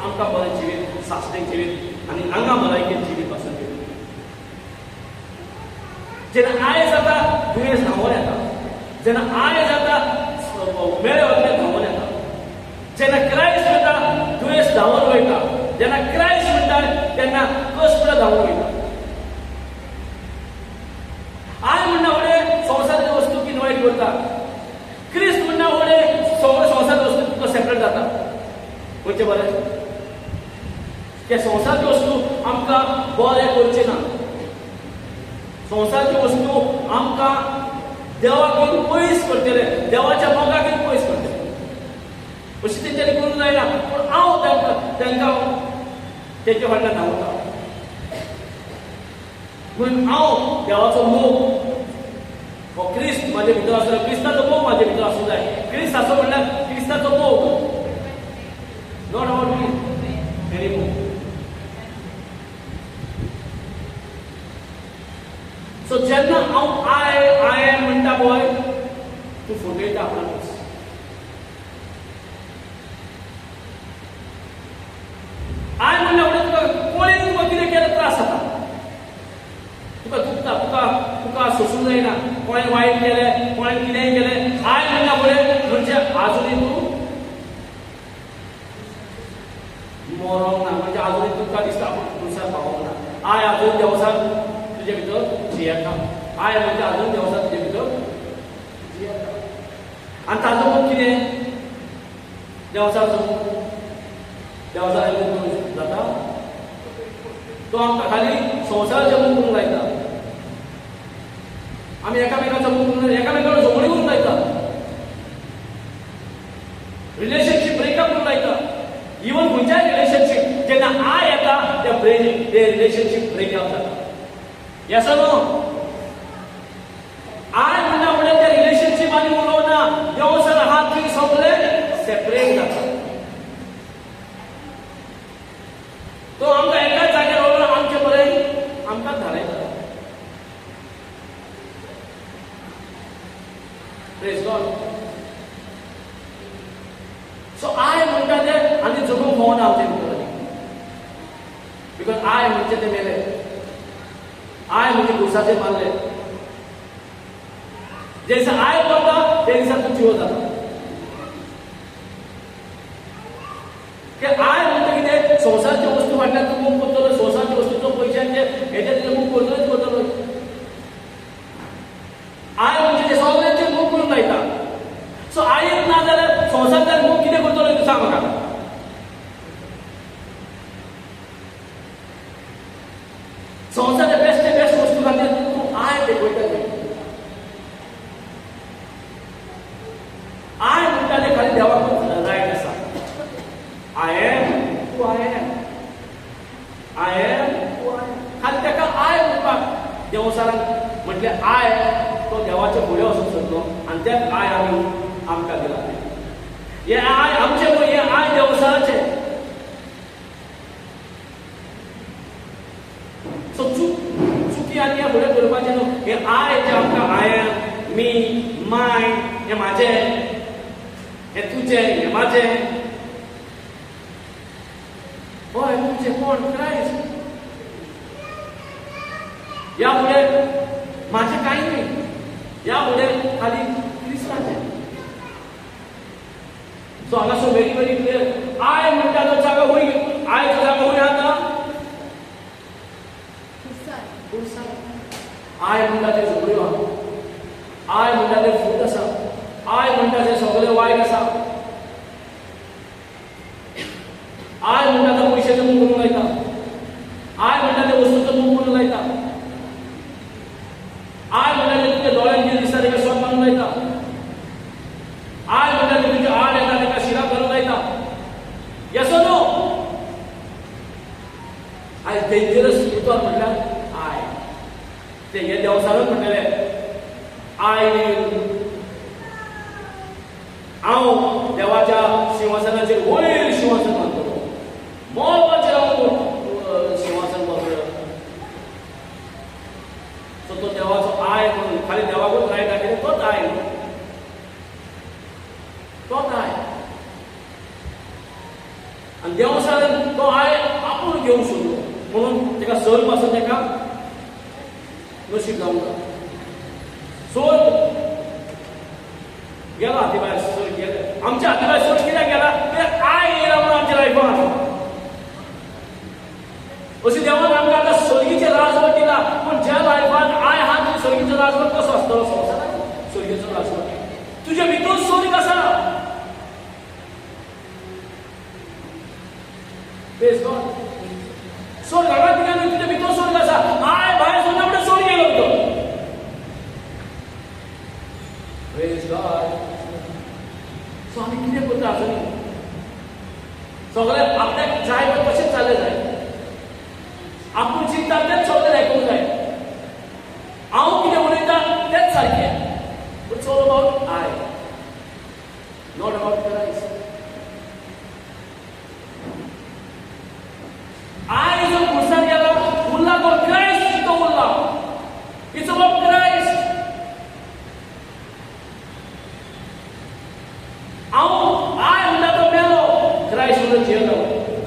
Speaker 1: आमकां बरें जिवीत साश्टीक जिवीत आनी हांगा भलायकेन जिवीत पासून दिता. जेन्ना आय जाता दुयेंस धांवून येता, जेन्ना आय जाता मेळे वगले धांवून येता, जेन्ना क्रायस्ट जाता दुयेंस धांवून वयता, जेन्ना क्रायस्ट म्हणटा तेन्ना कश्ट धांवून वयता. आय म्हणना फुडें संवसाराच्यो वस्तू इनवायट करता, क्रिस्त म्हणना फुडें संवसाराच्यो वस्तू तुका सेपरेट जाता. खंयचें बरें? ते संवसाराच्यो वस्तू आमकां बरें करचे ना. संवसाराच्यो वस्तू आमकां देवाक पयस करतले, देवाच्या मोगाक पयस करतले. अशें तेंच्यांनी करूंक जायना. पूण हांव तांकां तेंचे फाटल्यान धांवता. म्हणून हांव देवाचो मोग हो क्रिस्त म्हाजे भितर आसलो, क्रिस्ताचो मोग म्हाजे भितर आसूंक जाय. क्रिस्त आसो म्हणल्यार क्रिस्ताचो मोग, नॉट अबाउट मी एनी मोग. सो जेन्ना हांव आय एम म्हणटा पळय तूं फुटयता आपणाकूच. आय म्हणल्या फुडें तुका कोणें तुका कितें केलें त्रास जाता, तुका दुखता, तुका सोसूंक जायना, कोणें वायट केलें, कोणें कितेंय केलें. आय म्हणल्या फुडें म्हणजे आजुनी तूं मरोंक ना, म्हणजे आजुनी तुका दिसता खुर्सार पावोंक ना. आय आजून देवसान तुजे भितर जियेता. आय म्हणजे आजून देवसान तुजे भितर जियेता. आनी ताजो मोग कितें? देवसाचो देवसाचो जाता तो आमकां खाली संवसाराचो मोग करूंक लायता. आमी एकामेकाचो मोग करून एकामेकाचो झगडी करूंक लायता, रिलेशनशीप ब्रेकअप करूंक लायता. इवन खंयच्याय रिलेशनशीप जेन्ना आय येता ते रिलेशनशीप ब्रेकअप जाता. Yes or no? आय म्हणना फुडें ते रिलेशनशीप आनी उलोवना, देवसान आहा थंय सगळें सेपरेट जाता. तो आमकां एकाच जाग्यार उलोवन आमचें बरें आमकां धाडयता. Praise God. सो आय म्हणटा ते आनी जगूंक भोंवना आमचे भितर. बिकॉज आय म्हणजे ते मेले, आय म्हणजे खुर्साचेर मारले. जे दिसा आय करता ते दिसा तूं जिवो जाता. आय म्हणटा कितें? संवसाराच्यो वस्तू फाटल्यान तूं मोग करतलो, संवसाराच्यो वस्तूचो पयशांचे हेजे तुजें मोग करतलोच. आय म्हणजे ते सगळ्यांचेर मोग करून लायता. सो आयच ना जाल्यार संवसारांतल्यान मोग कितें करतलो तूं सांग म्हाका? संवसाराच्या बेस्ट वस्तू खातीर तूं आय देखयता. आय म्हणटा तें खाली देवाकूच रायट आसा. आय एम तूं आय एम, आय एम तूं आय. खाली ताका आय म्हणपाक देवसारान म्हटले आय तो देवाचे फुडें वचूंक सोदलो आनी तेच आय आमकां दिला. हे आय आमचे पळय, हे आय देवसाराचे. सो चुकी आनी हे फुडें करपाचें न्हू. हे आय जे आमकां आय एम, मी, माय, हे म्हाजें, हे तुजें, हे म्हाजें. हय तुजें कोण? क्रायस्ट. या फुडें म्हाजें कांय न्ही, या फुडें खाली क्रिस्ताचें. सो हांगासर व्हेरी व्हेरी क्लियर. आय म्हणटा तो जागो खंय आयचं जागा खंय आतां
Speaker 2: खुर्सार.
Speaker 1: खुर्सार. आय म्हणटा ते झोपड्यो आहा. आय म्हणटा ते फूट आसा. आय म्हणटा ते सगळे वायट आसा. आय म्हणटा ते पयशाचें मोग करून लायता. आय म्हणटा ते वस्तूचो मोग करून लायता. आय म्हणटा ते तुज्या दोळ्यान कितें दिसता तेका शॉक मारून लायता. आय म्हणटा ते तुज्या आड येता तेका शिराक घालून लायता. Yes or no? आयज डेंजरस उतर म्हटल्यार आय. ते हे देवसानच म्हणलेले आय हांव देवाच्या सिंहासनाचेर वयर सिंहासन बांदतलो. मोलाचेर हांव सिंहासन बांदतलो. सो तो देवाचो आय म्हणून खाली देवाकूच लायता कितें तोच आय. तोच आय. आनी देवसान तो आय आपूण घेवंक सोदलो म्हणून तेका सर पासून तेका नशीब जावंक. सर गेला हाती भायर. सर गेले. आमच्या हाती भायर सर कित्याक गेला? कित्याक आय येयला म्हणून आमच्या लायफान. अशें देवान आमकां आतां सर्गीचें राजवट दिला. पूण ज्या लायफान आय आहा थंय सर्गीचो राजवट कसो आसतलो? संवसारांत सर्गीचो राजवट तुज्या भितर स्वर्ग आसा. Praise God. स्वर्ग हांगा कित्याक तुज्या भितर स्वर्ग आसा. आय भायर सरना म्हणटा स्वर्ग येयलो भितर. Praise God. सो आमी कितें करता आसुनी सगळे आपल्याक जाय तशेंच जालें जाय. आपूण चिंतता तेच सगळें आयकूंक जाय. हांव कितें उलयता तेच सारकें. It's all about I, not about Christ. I जो खुर्सार गेला उरला तो क्रायस्ट. तो उरला. It's about Christ. हांव आय म्हणटा तो मेलो. क्रायस्ट म्हणून जियेलो.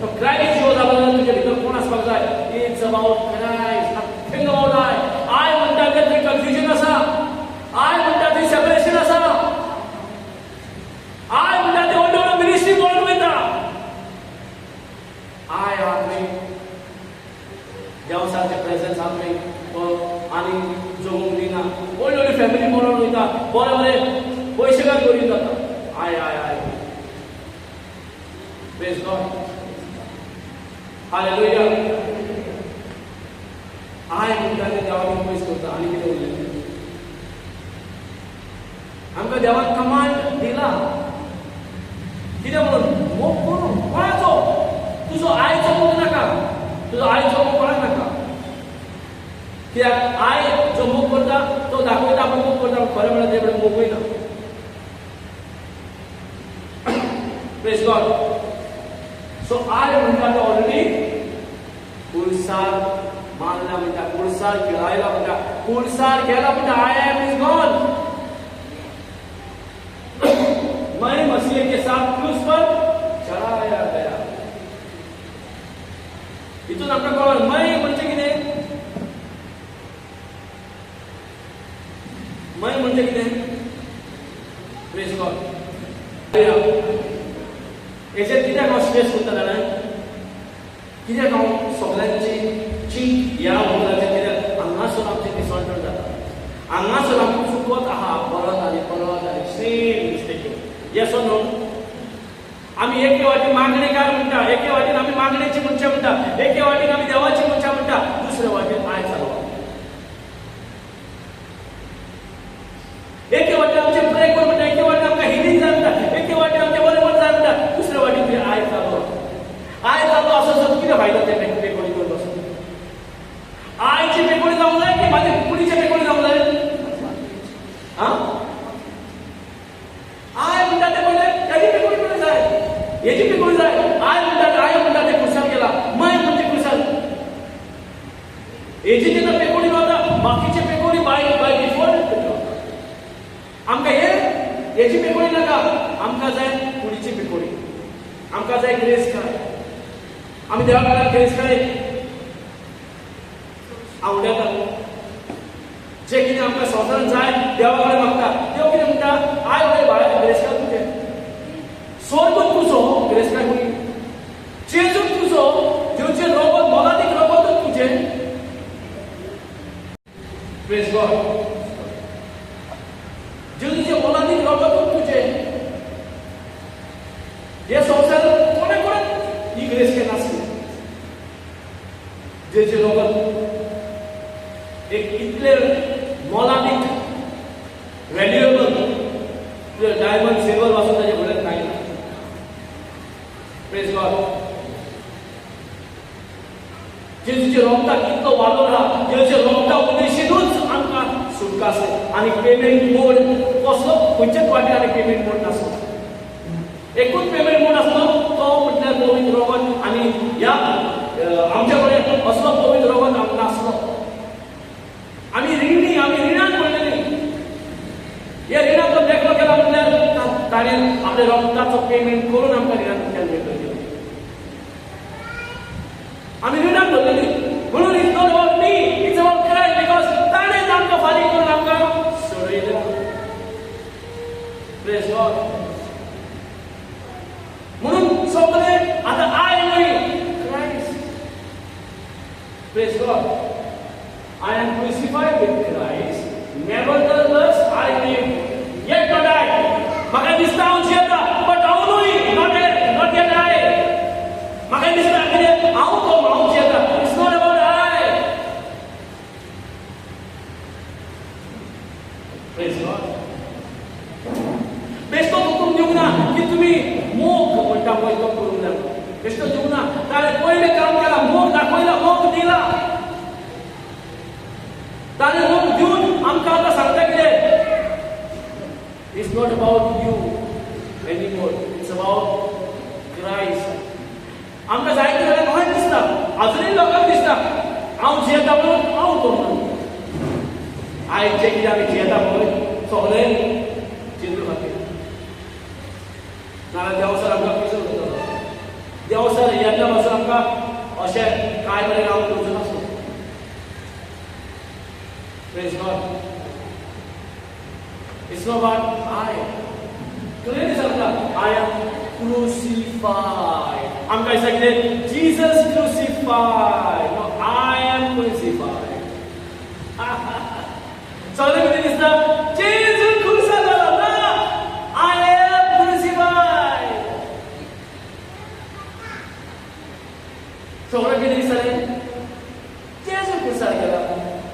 Speaker 1: सो क्रायस्ट जियो जालो जाल्यार तुज्या भितर कोण आसपाक जाय? It's about Christ. Nothing about I. I म्हणटा तें थंय कन्फ्युजन आसा. आय म्हणटा थंय सेपरेशन आसा. आय म्हणटा तें व्हडलो व्हडलो मिनिस्ट्री पळोवन वयता. आय आहा थंय देवसाचे प्रेझन्स आहा थंय तो आनी जगूंक दिना. व्हडली व्हडली फॅमिली पळोवन वयता. बरे बरे पयशेकार करून जाता. I I I. Praise God. Hallelujah. I म्हणटा तें देवाक पयस करता. आनी कितें उरलें? आमकां देवान कमांड दिला. कितें म्हणून? मोग करून. कोणाचो? तुजो आयचो मोग नाका. तुजो आयचो मोग कोणाक नाका. कित्याक आय जो मोग करता तो दाखयता आपूण मोग करता. खरें म्हळ्यार ते कडेन मोगूय ना. Praise God. सो आय म्हणटा तो ऑलरेडी खुर्सार मारला म्हणटा. खुर्सार गिळायला म्हणटा. खुर्सार गेला म्हणटा. I am is gone. मैं मसीह के साथ क्रूस पर चढ़ाया गया. इथून आमकां कळ्ळें मैं म्हणजे कितें? मैं म्हणजे कितें? Praise God. हेजेर कित्याक हांव स्ट्रेस करता जाणां? कित्याक हांव सगळ्यांची चींक ह्या वगडाचेर कित्याक हांगासर आमचें डिसऑर्डर जाता. हांगासर आमी चुकत आहा परत आनी same mistake. Yes or no? आमी एके वाटेन मागणेकार म्हणटा. एके वाटेन आमी मागणेची मनशां म्हणटा. एके वाटेन आमी देवाची मनशां म्हणटा. दुसरे वाटेन आय चालवप. एके वाटेन आमचे प्रे कर म्हणटा. एके वाटेन आमकां हिलींग जाय म्हणटा. एके वाटेन आमचें बरें बरें जाय म्हणटा. दुसरे वाटेन ते आय चालवप. आय चालू आसत कितें फायदो ते पेकोडी करून बसून? आयची पेकोडी जावंक जाय की म्हाजे कुडीचे पेकोडी जावंक जाय? हा? आय म्हणटा ते पयलें तेजी पेकोडी करूंक जाय. हेजी पेकोडी जाय. आय म्हणटा ते खुर्सार गेला. मैं म्हणजे खुर्सार. हेजी जेन्ना पेकोडी गावता बाकीचे पेकोडी बाय डिफॉल्ट आमकां हेजी पेकोडी नाका. आमकां जाय कुडीची पेकोडी. आमकां जाय ग्रेस काय. आमी देवा कडल्यान ग्रेस काय आवडटा. जे कितें आमकां संवसारांत जाय देवा कडेन मागता. देव कितें म्हणटा? आय बरें बाळा ग्रेस काय तुजें. स्वर्ग तुजो ग्रेस काय तुजी. जेजू तुजो जेवचे रगत मोलादीक रगतच तुझे. Praise God. जेवचे मोलादीक रगतच तुझे. हे संवसारात कोणे कोणे ही ग्रेस के नासली. जेचे रगत एक इतले मोलादीक व्हॅल्युएबल डायमंड सिल्वर वाचून त्याच्या घरात नाही. Praise God. जेजूचे रोमता कितलो वालो राहा. जेजूचे रोमता उद्देशीनूच आमकां सुटका आसा. आनी पेमेंट मोड कसलो खंयच्याच वाटेर आनी पेमेंट मोड नासलो. एकूच पेमेंट मोड आसलो तो म्हटल्यार पवित्र रगत. आनी ह्या आमच्या कडेन असलो पवित्र रगत आमकां नासलो. आमी रिणी आमी रिणान पडलेली. हे रिणाचो देखलो केला म्हटल्यार ताणें आपल्या रगताचो पेमेंट करून आमकां रिणान केल्लो. आमी रिणान पडलेली. म्हणून it's not about me, it's about Christ. Because ताणेंच आमकां फारीक करून आमकां सोडयलें. Praise God. म्हणून सगळे आतां आय म्हणी Christ. Praise God. I am crucified with Christ. Nevertheless, I live. Yet not I. म्हाका दिसता हांव जियेता, but हांव न्हय. Not yet I. म्हाका दिसता कितें हांव जियेता. It's not about I. Praise God. बेश्टो हुकूम दिवंक ना की तुमी मोग म्हणटा पळय तो करूंक जाय. बेश्टो दिवंक ना. ताणें पयलें काम केलां, मोग दाखयला, मोग दिला. ताणें मोग दिवन आमकां आतां सांगता कितें. It's not about you anymore. It's about Christ. आमकां जायते जाल्यार खंय दिसता, आजुनूय लोकांक दिसता हांव जियेता म्हणून हांव करना. आयज जे कितें आमी जियेता पळय सगळें जेजू खातीर. नाजाल्यार देवसर आमकां पिसो करतलो. देवसर येता पासून आमकां अशें कांय बरें काम करचें नासलो. Praise God. It's not about I. Clearly सांगता I am crucified. आमकां दिसता कितें Jesus crucified. No, I am crucified. सगळें कितें दिसता Jesus crucified जाला ना. I am crucified. सगळें कितें दिसतालें Jesus crucified केला.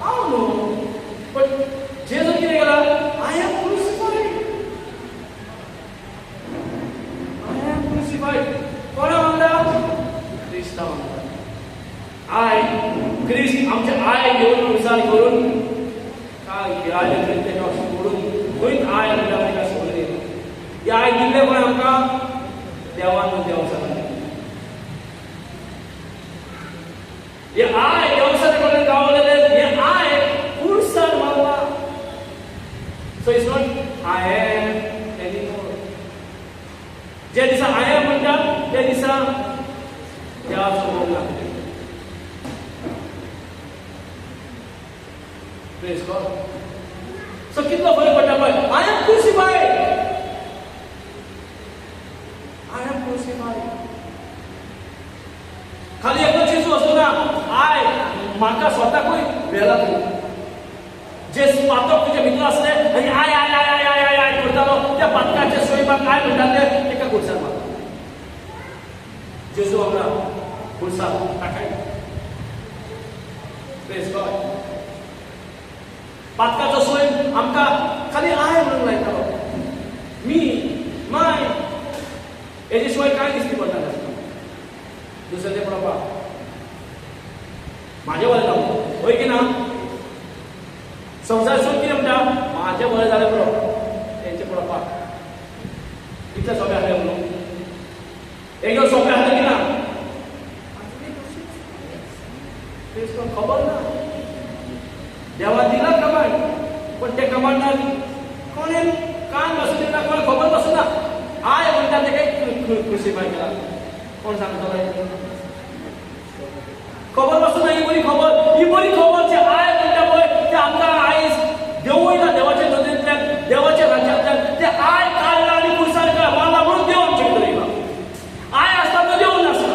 Speaker 1: हांव न्हू. But Jesus कितें केला? I am crucified. I am crucified. कोणा म्हणटा? क्रिस्ता म्हणटा. क्रिस्त आमचे आय घेवन क्रुसार करून काय आय तेका सोडून खंय आय म्हणटा तेका सोडले. हे आय दिल्ले पण आमकां देवान देव सांगले. हे आय देवसाने कडेन गावलेले हे आय क्रुसार मारला. So it's not I am anymore. जे दिसा I am म्हणटा त्या दिसा देवाचो मोग लागले. Praise God. So कितलो फरक पडटा पळय. I am crucified. I am crucified. खाली एकलो जेजू असो ना. आय म्हाका स्वताकूय वेला जे पातक तुजे भितर असले आनी आय I I I I I आय करतालो त्या पातकाचे स्वयंपाक काय म्हणटाले तेका खुर्सार मारता. जेजू आमकां खुर्सार टाकाय. Praise God. पातकाचो स्वयं आमकां खाली आय म्हणून लायतालो. मी माय हेजे शिवाय काय दिसती पडटालें. दुसऱ्याचे पळोवपाक म्हाजें बरें जावं वय की ना. संवसार सूट कितें म्हणटा म्हाजें बरें जालें पुरो तेंचें पळोवपाक इतलें सोंपें आसलें म्हणून. एकदम सोंपें आसलें की ना खबर ना. देवा दिला कमांड पण ते कमांडार कोणें कान बसून दिना कोणाक खबर बसूं ना. आय म्हणटा तेका क्रुसिफाय केला. कोण सांगतलो? खबर बसून ना. ही बरी खबर जे आय म्हणटा पळय ते आमकां आयज देवयना देवाच्या नदरेंतल्यान देवाच्या राज्यांतल्यान ते आय काडला आनी कुर्सार केला. मारला म्हणून देव आमचे भितर येयला. आय आसता तो देव नासता.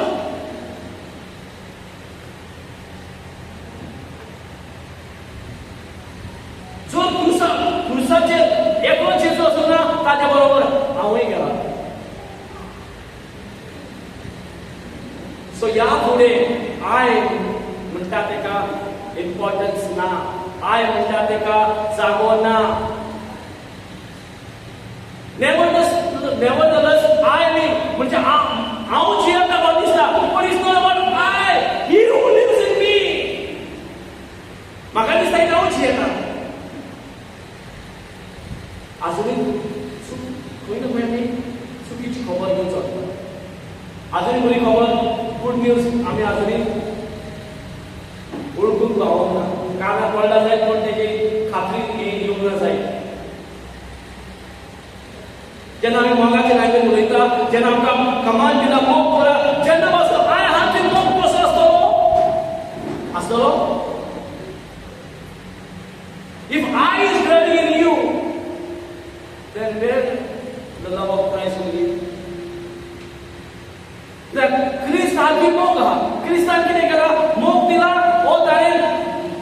Speaker 1: क्रुसाचेर एकलोच जेजू आसूं ना, ताज्या बरोबर हांवूय गेला. सो ह्या फुडें आय म्हणटा तेका इम्पॉर्टन्स ना, आय म्हणटा तेका जागो ना. Nevertheless, I live. म्हणजे हांव जियेता म्हाका दिसता, but it's not about I. He who lives in me. म्हाका दिसता की हांव जियेता. आजुनूय खंय ना खंय चुकीची खबर घेवन चलता. आजुनूय बरी खबर, गुड न्यूज आमी आजुनूय ओळखूंक पावोंक ना. कानाक पडला जायत पण तेजी खात्री येवंक ना जाय. जेन्ना आमी मोगाचे लँग्वेज उलयता, जेन्ना आमकां कमांड दिता मोग करा, जेन्ना पासून आय हातीन मोग कसो आसतलो? If I is dwelling in you, then where the love of Christ will be? क्रिस्त हाती मोग आहा. क्रिस्तान कितें केला? मोग दिला, हो ताणें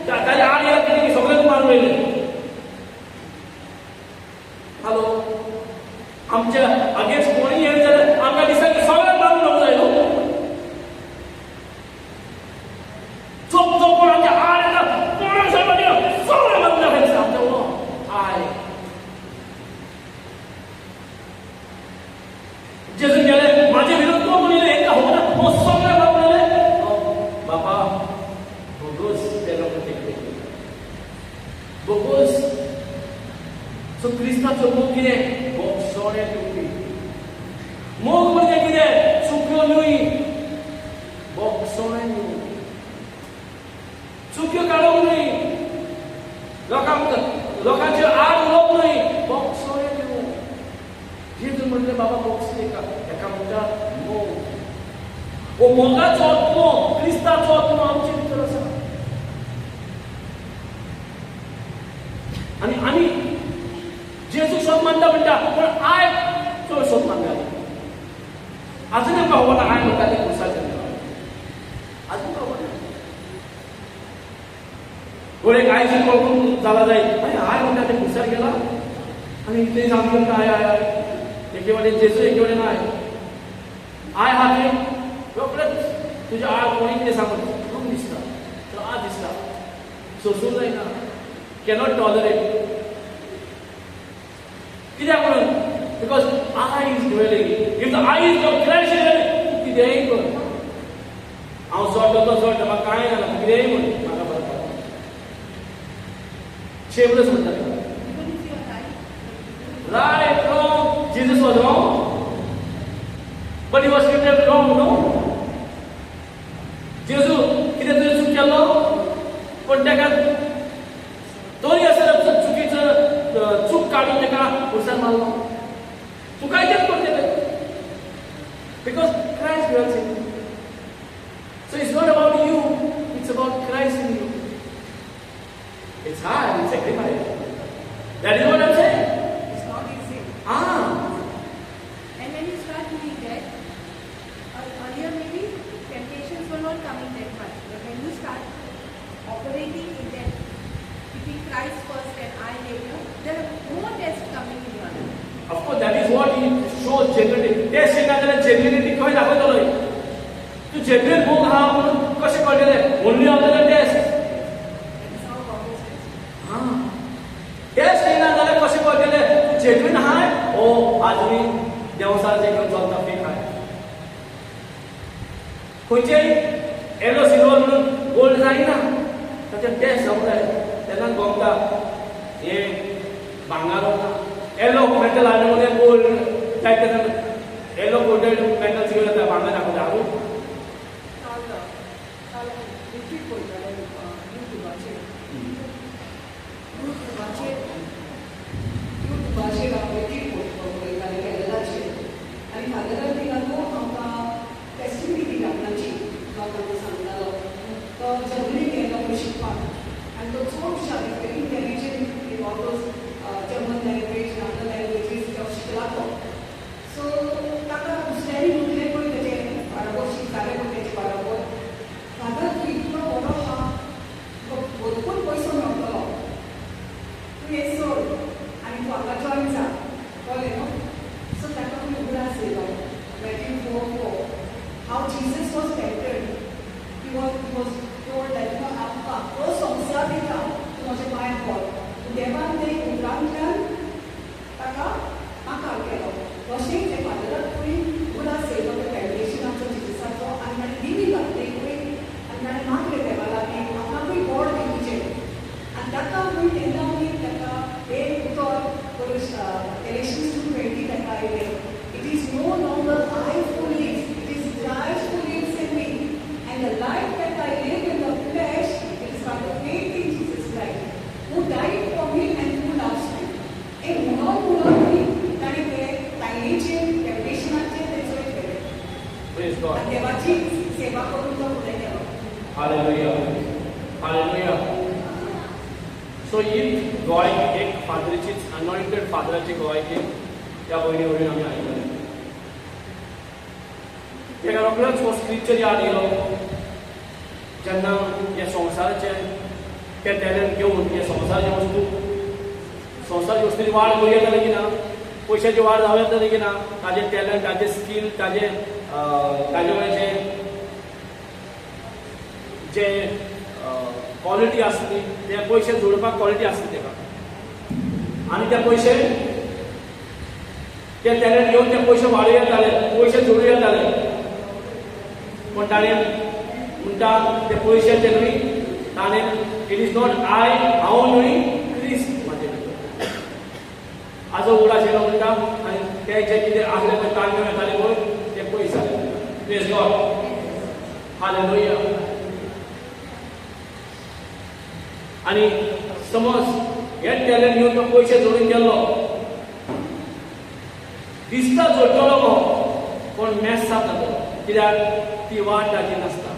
Speaker 1: ताच्या आड येयला कितें सगळ्यांक मारून उडयलें. हॅलो, आमच्या अगेन्स्ट कोणी येत जाल्यार आमकां दिसता की सगळ्यांक मारून उडोवंक जाय न्हू. जो कोण आमच्या आड येता, कोणाक सांगपाक सगळ्यांक मारून उडोवंक आमच्या वो आय. जेजू गेले, म्हाजे विरोध तो म्हणले हेका होना, हो सगळ्यांक मारून उडयले. बाबा बोगस तेका म्हणटा बोगस. सो क्रिस्ताचो मोग कितें? सोडे दिवपी. मोग म्हणजे कितें? चुक्यो न्हय, बोगसोणे दिवप. चुक्यो काडूंक न्हय, लोकांचे आड उलोवप न्हय, बोगसोणे दिवप. जेजू म्हणलें बाबा बोगस तेका, हेका म्हणटा मोग. हो मोगाचो आत्मो, क्रिस्ताचो आत्मो आमचे भितर आसा. आनी आमी जेजू सोद मानता म्हणटा, पण आय चड सोद मानता. अजून आमकां खबर ना आय म्हणटा तें क्रुसाचेर. अजून खबर ना. गोळेक आयची कळून जाला जाय, आय म्हणटा तें क्रुसार गेला आनी ते सांगता म्हणटा आय आय आय. एके वटेन जेजू, एके वटेन आय. आय हा ते रोखडेच तुज्या आड कोणी कितें सांगता खूब दिसता, त्रास दिसता, सोसूंक जायना, कॅनॉट टॉलरेट. कित्याक म्हणून? Because I is dwelling. If the I is of Christ तूं कितेंय कर. हांव सोडलो सोडटा, म्हाका कांय जायना, तूं कितेंय म्हण, म्हाका बरें पडटा. शेमलस म्हणटा right wrong. Jesus was wrong, but he was scripted wrong no. Jezu कितें तुवें चूक केलो, पण तेका तोरी आसतना चुकीचो चूक काडून तेका खुर्सार मारलो. तुकाय तेच करतले. Because Christ dwells in you. So it's not about you, it's about Christ in you. It's hard, it's sacrifice. That is what I'm saying.
Speaker 3: It's not easy.
Speaker 2: And when you start doing that, earlier maybe temptations were not coming that much. But when you start operating in that, keeping Christ first and I later, there are more tests coming in your life.
Speaker 1: Of course, that is what he shows genuinity. Test येता जाल्यार genuinity खंय दाखयतलो. तूं genuine मोग आहा म्हणून कशें कळटलें? Only after the test.
Speaker 3: That's how God is testing.
Speaker 1: Test येना जाल्यार कशें कळटलें? तूं genuine आहाय, ओ आजुनी देवसाचें घेवन चलता फेक आहाय. खंयचेय येलो सिल्वर म्हणून गोल्ड जायना. ताचें टेस्ट जावंक जाय. तेन्ना गोमता हे भांगार वता. येलो मेटल हाडून गोल्ड जाय तेन्ना येलो कोटेड मेटल घेवन येता भांगर दाखोवता.
Speaker 3: काल रिट्रीट पळयताले युट्यूबाचेर हांव रिट्रीट पळयताले केरलाचेर. आनी फादरान तिगांतू आमकां टेस्टिमनी दिली आपणाची. लोकांक सांगतालो तो जर्मनीक गेलो पळय शिकपाक, आनी तो चड हुशार, very intelligent in all those German language, natal languages तो शिकला तो. सो ताका दुसऱ्यांनी म्हटलें पळय तेजें बाराबर शिकतालें पळय तेजें बाराबर, फादर तूं इतलो बरो आहा आतां म्हूण तेन्ना आमी ताका एक उतर Galatians 2:20 ताका आयलें. It is no longer I who live, it is Christ who lives in me. And the life that I live in the flesh, it is by the faith in Jesus Christ, who died for me and who loves me. एक म्हणून ताणें तें तायणेचें डेडिकेशनाचें तेचो एक केलें.
Speaker 1: Praise God.
Speaker 3: आनी देवाची सेवा करून तो फुडें गेलो.
Speaker 1: Hallelujah. Hallelujah. So if Goa एक फादराचीच अनॉइंटेड फादराची गोंयची त्या भयणी वडील आमी आयकलें. तेका रोखडोच हो स्क्रिप्चर याद येयलो जेन्ना हे संवसाराचे ते टॅलंट घेवन हे संवसाराचे वस्तूची वाड करूं येताली की ना, पयशाची वाड जावं येताली की ना, ताजे टॅलंट, ताजे स्कील, ताजे कडेन जे क्वॉलिटी आसली ते पयशे जोडपाक क्वॉलिटी आसली तेका, आनी ते पयशे ते टॅलंट घेवन ते पयशे वाडूं येताले, पयशे जोडूं येताले. पण ताणें म्हणटा ते पयशे ते न्हय, ताणें इट इज नॉट आय हांव न्हय क्रिस्त म्हाजे भितर आजो उडाशिल्लो म्हणटा, आनी ते जे कितें आसलें ते ताणें येताले पळय ते पयशे जाले. Praise God. हालेलुया. आनी समज हे टॅलंट घेवन तो पयशे जोडून गेल्लो, दिसता जोडटलो गो पण मॅस जाता तो, कित्याक ती वाट ताची नासता.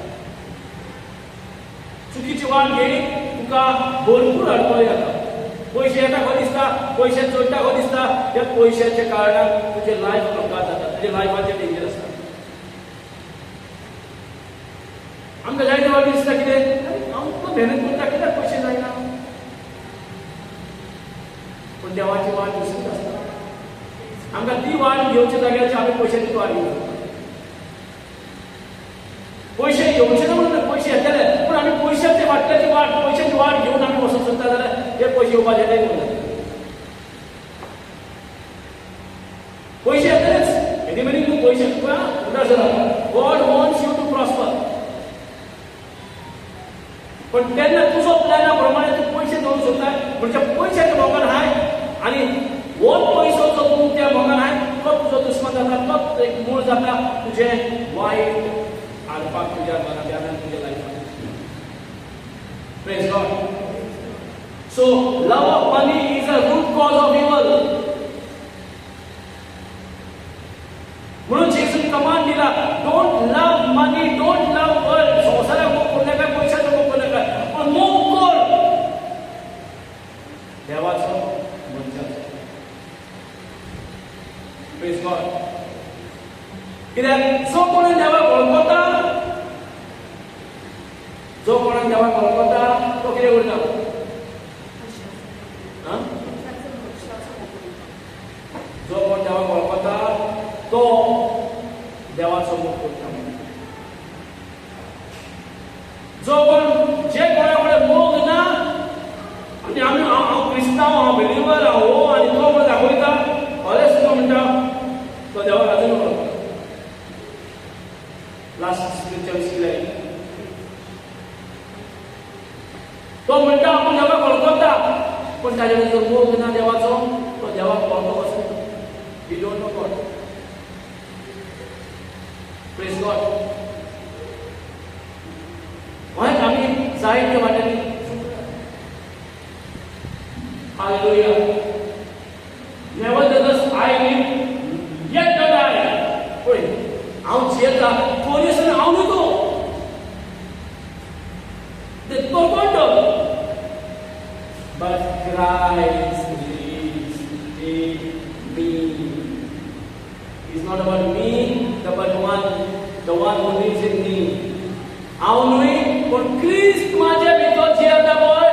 Speaker 1: चुकीची वाट घेयली तुका भरपूर अडचण येता. पयशे येता खंय दिसता, पयशे जोडटा खंय दिसता, त्या पयशाच्या कारणान तुजें लायफ अपघात जाता, तुज्या लायफाचें डेंजर आसता. आमकां जायते वाट दिसता कितें हांव इतलो मेहनत करता कित्याक पयशे जायना, पण देवाची वाट दुसरीच आसता. आमकां ती वाट घेवच्या जाग्याचेर आमी पयशांची वाट घेवंक. पयशे येवचे ना म्हणून पयशे येतले, पूण आमी पयशांची वाट्याची वाट, पयशांची वाट घेवन आमी वचूंक सोदता जाल्यार हे पयशे येवपाचे नाही म्हणून. पयशे येतलेच, हेजी मिनींग तूं पयशे God wants you to prosper. पण तेन्ना तुजो प्लॅना प्रमाणे तूं पयशे जोडूंक सोदता, म्हणजे पयशाच्या मोगान हाय, आनी हो पयसो जो तूं त्या मोगान हाय तो तुजो दुश्मन जाता, तोच एक मूळ जाता तुजें वायट हाडपाक तुज्या घरांतल्यान तुज्या लायफान. Praise God. So love of money is a root cause of evil. म्हणून जेसून कमांड दिला, don't love money, don't love world. संवसाराक मोग करूं नाका, पयशाचो मोग करूं नाका, पण मोग कर देवाचो, मनशाचो. Praise God. कित्याक जो कोणी देवाक वळखता, जो कोणाक देवाक वळखता तो कितें करता? जो कोण देवाक वळखता तो देवाचो मोग करता. जो कोण जे कोणा कडेन मोग ना आनी आमी हांव क्रिस्तांव, हांव बिलिव्हर, हांव हो आनी तो म्हणून दाखयता, खरेंच सुद्दां म्हणटा तो देवाक आजून वळखता. लास्ट स्क्रिप्चर कितें तो म्हणटा आपूण देवाक वळखता, पण ताजे कडेन जर मोग ना देवाचो तो देवाक वळखूंक वचना. He don't know God. Praise God. म्हणून आमी जायते वाटेनी hallelujah. Nevertheless I live yet not I. पळय हांव जियेता तरी आसतना हांव न्हू तो कोण but Christ lives in me. It's not about me, but the one who lives in me. हांव न्हय पण क्रिस्त म्हाजे भितर जियेता पळय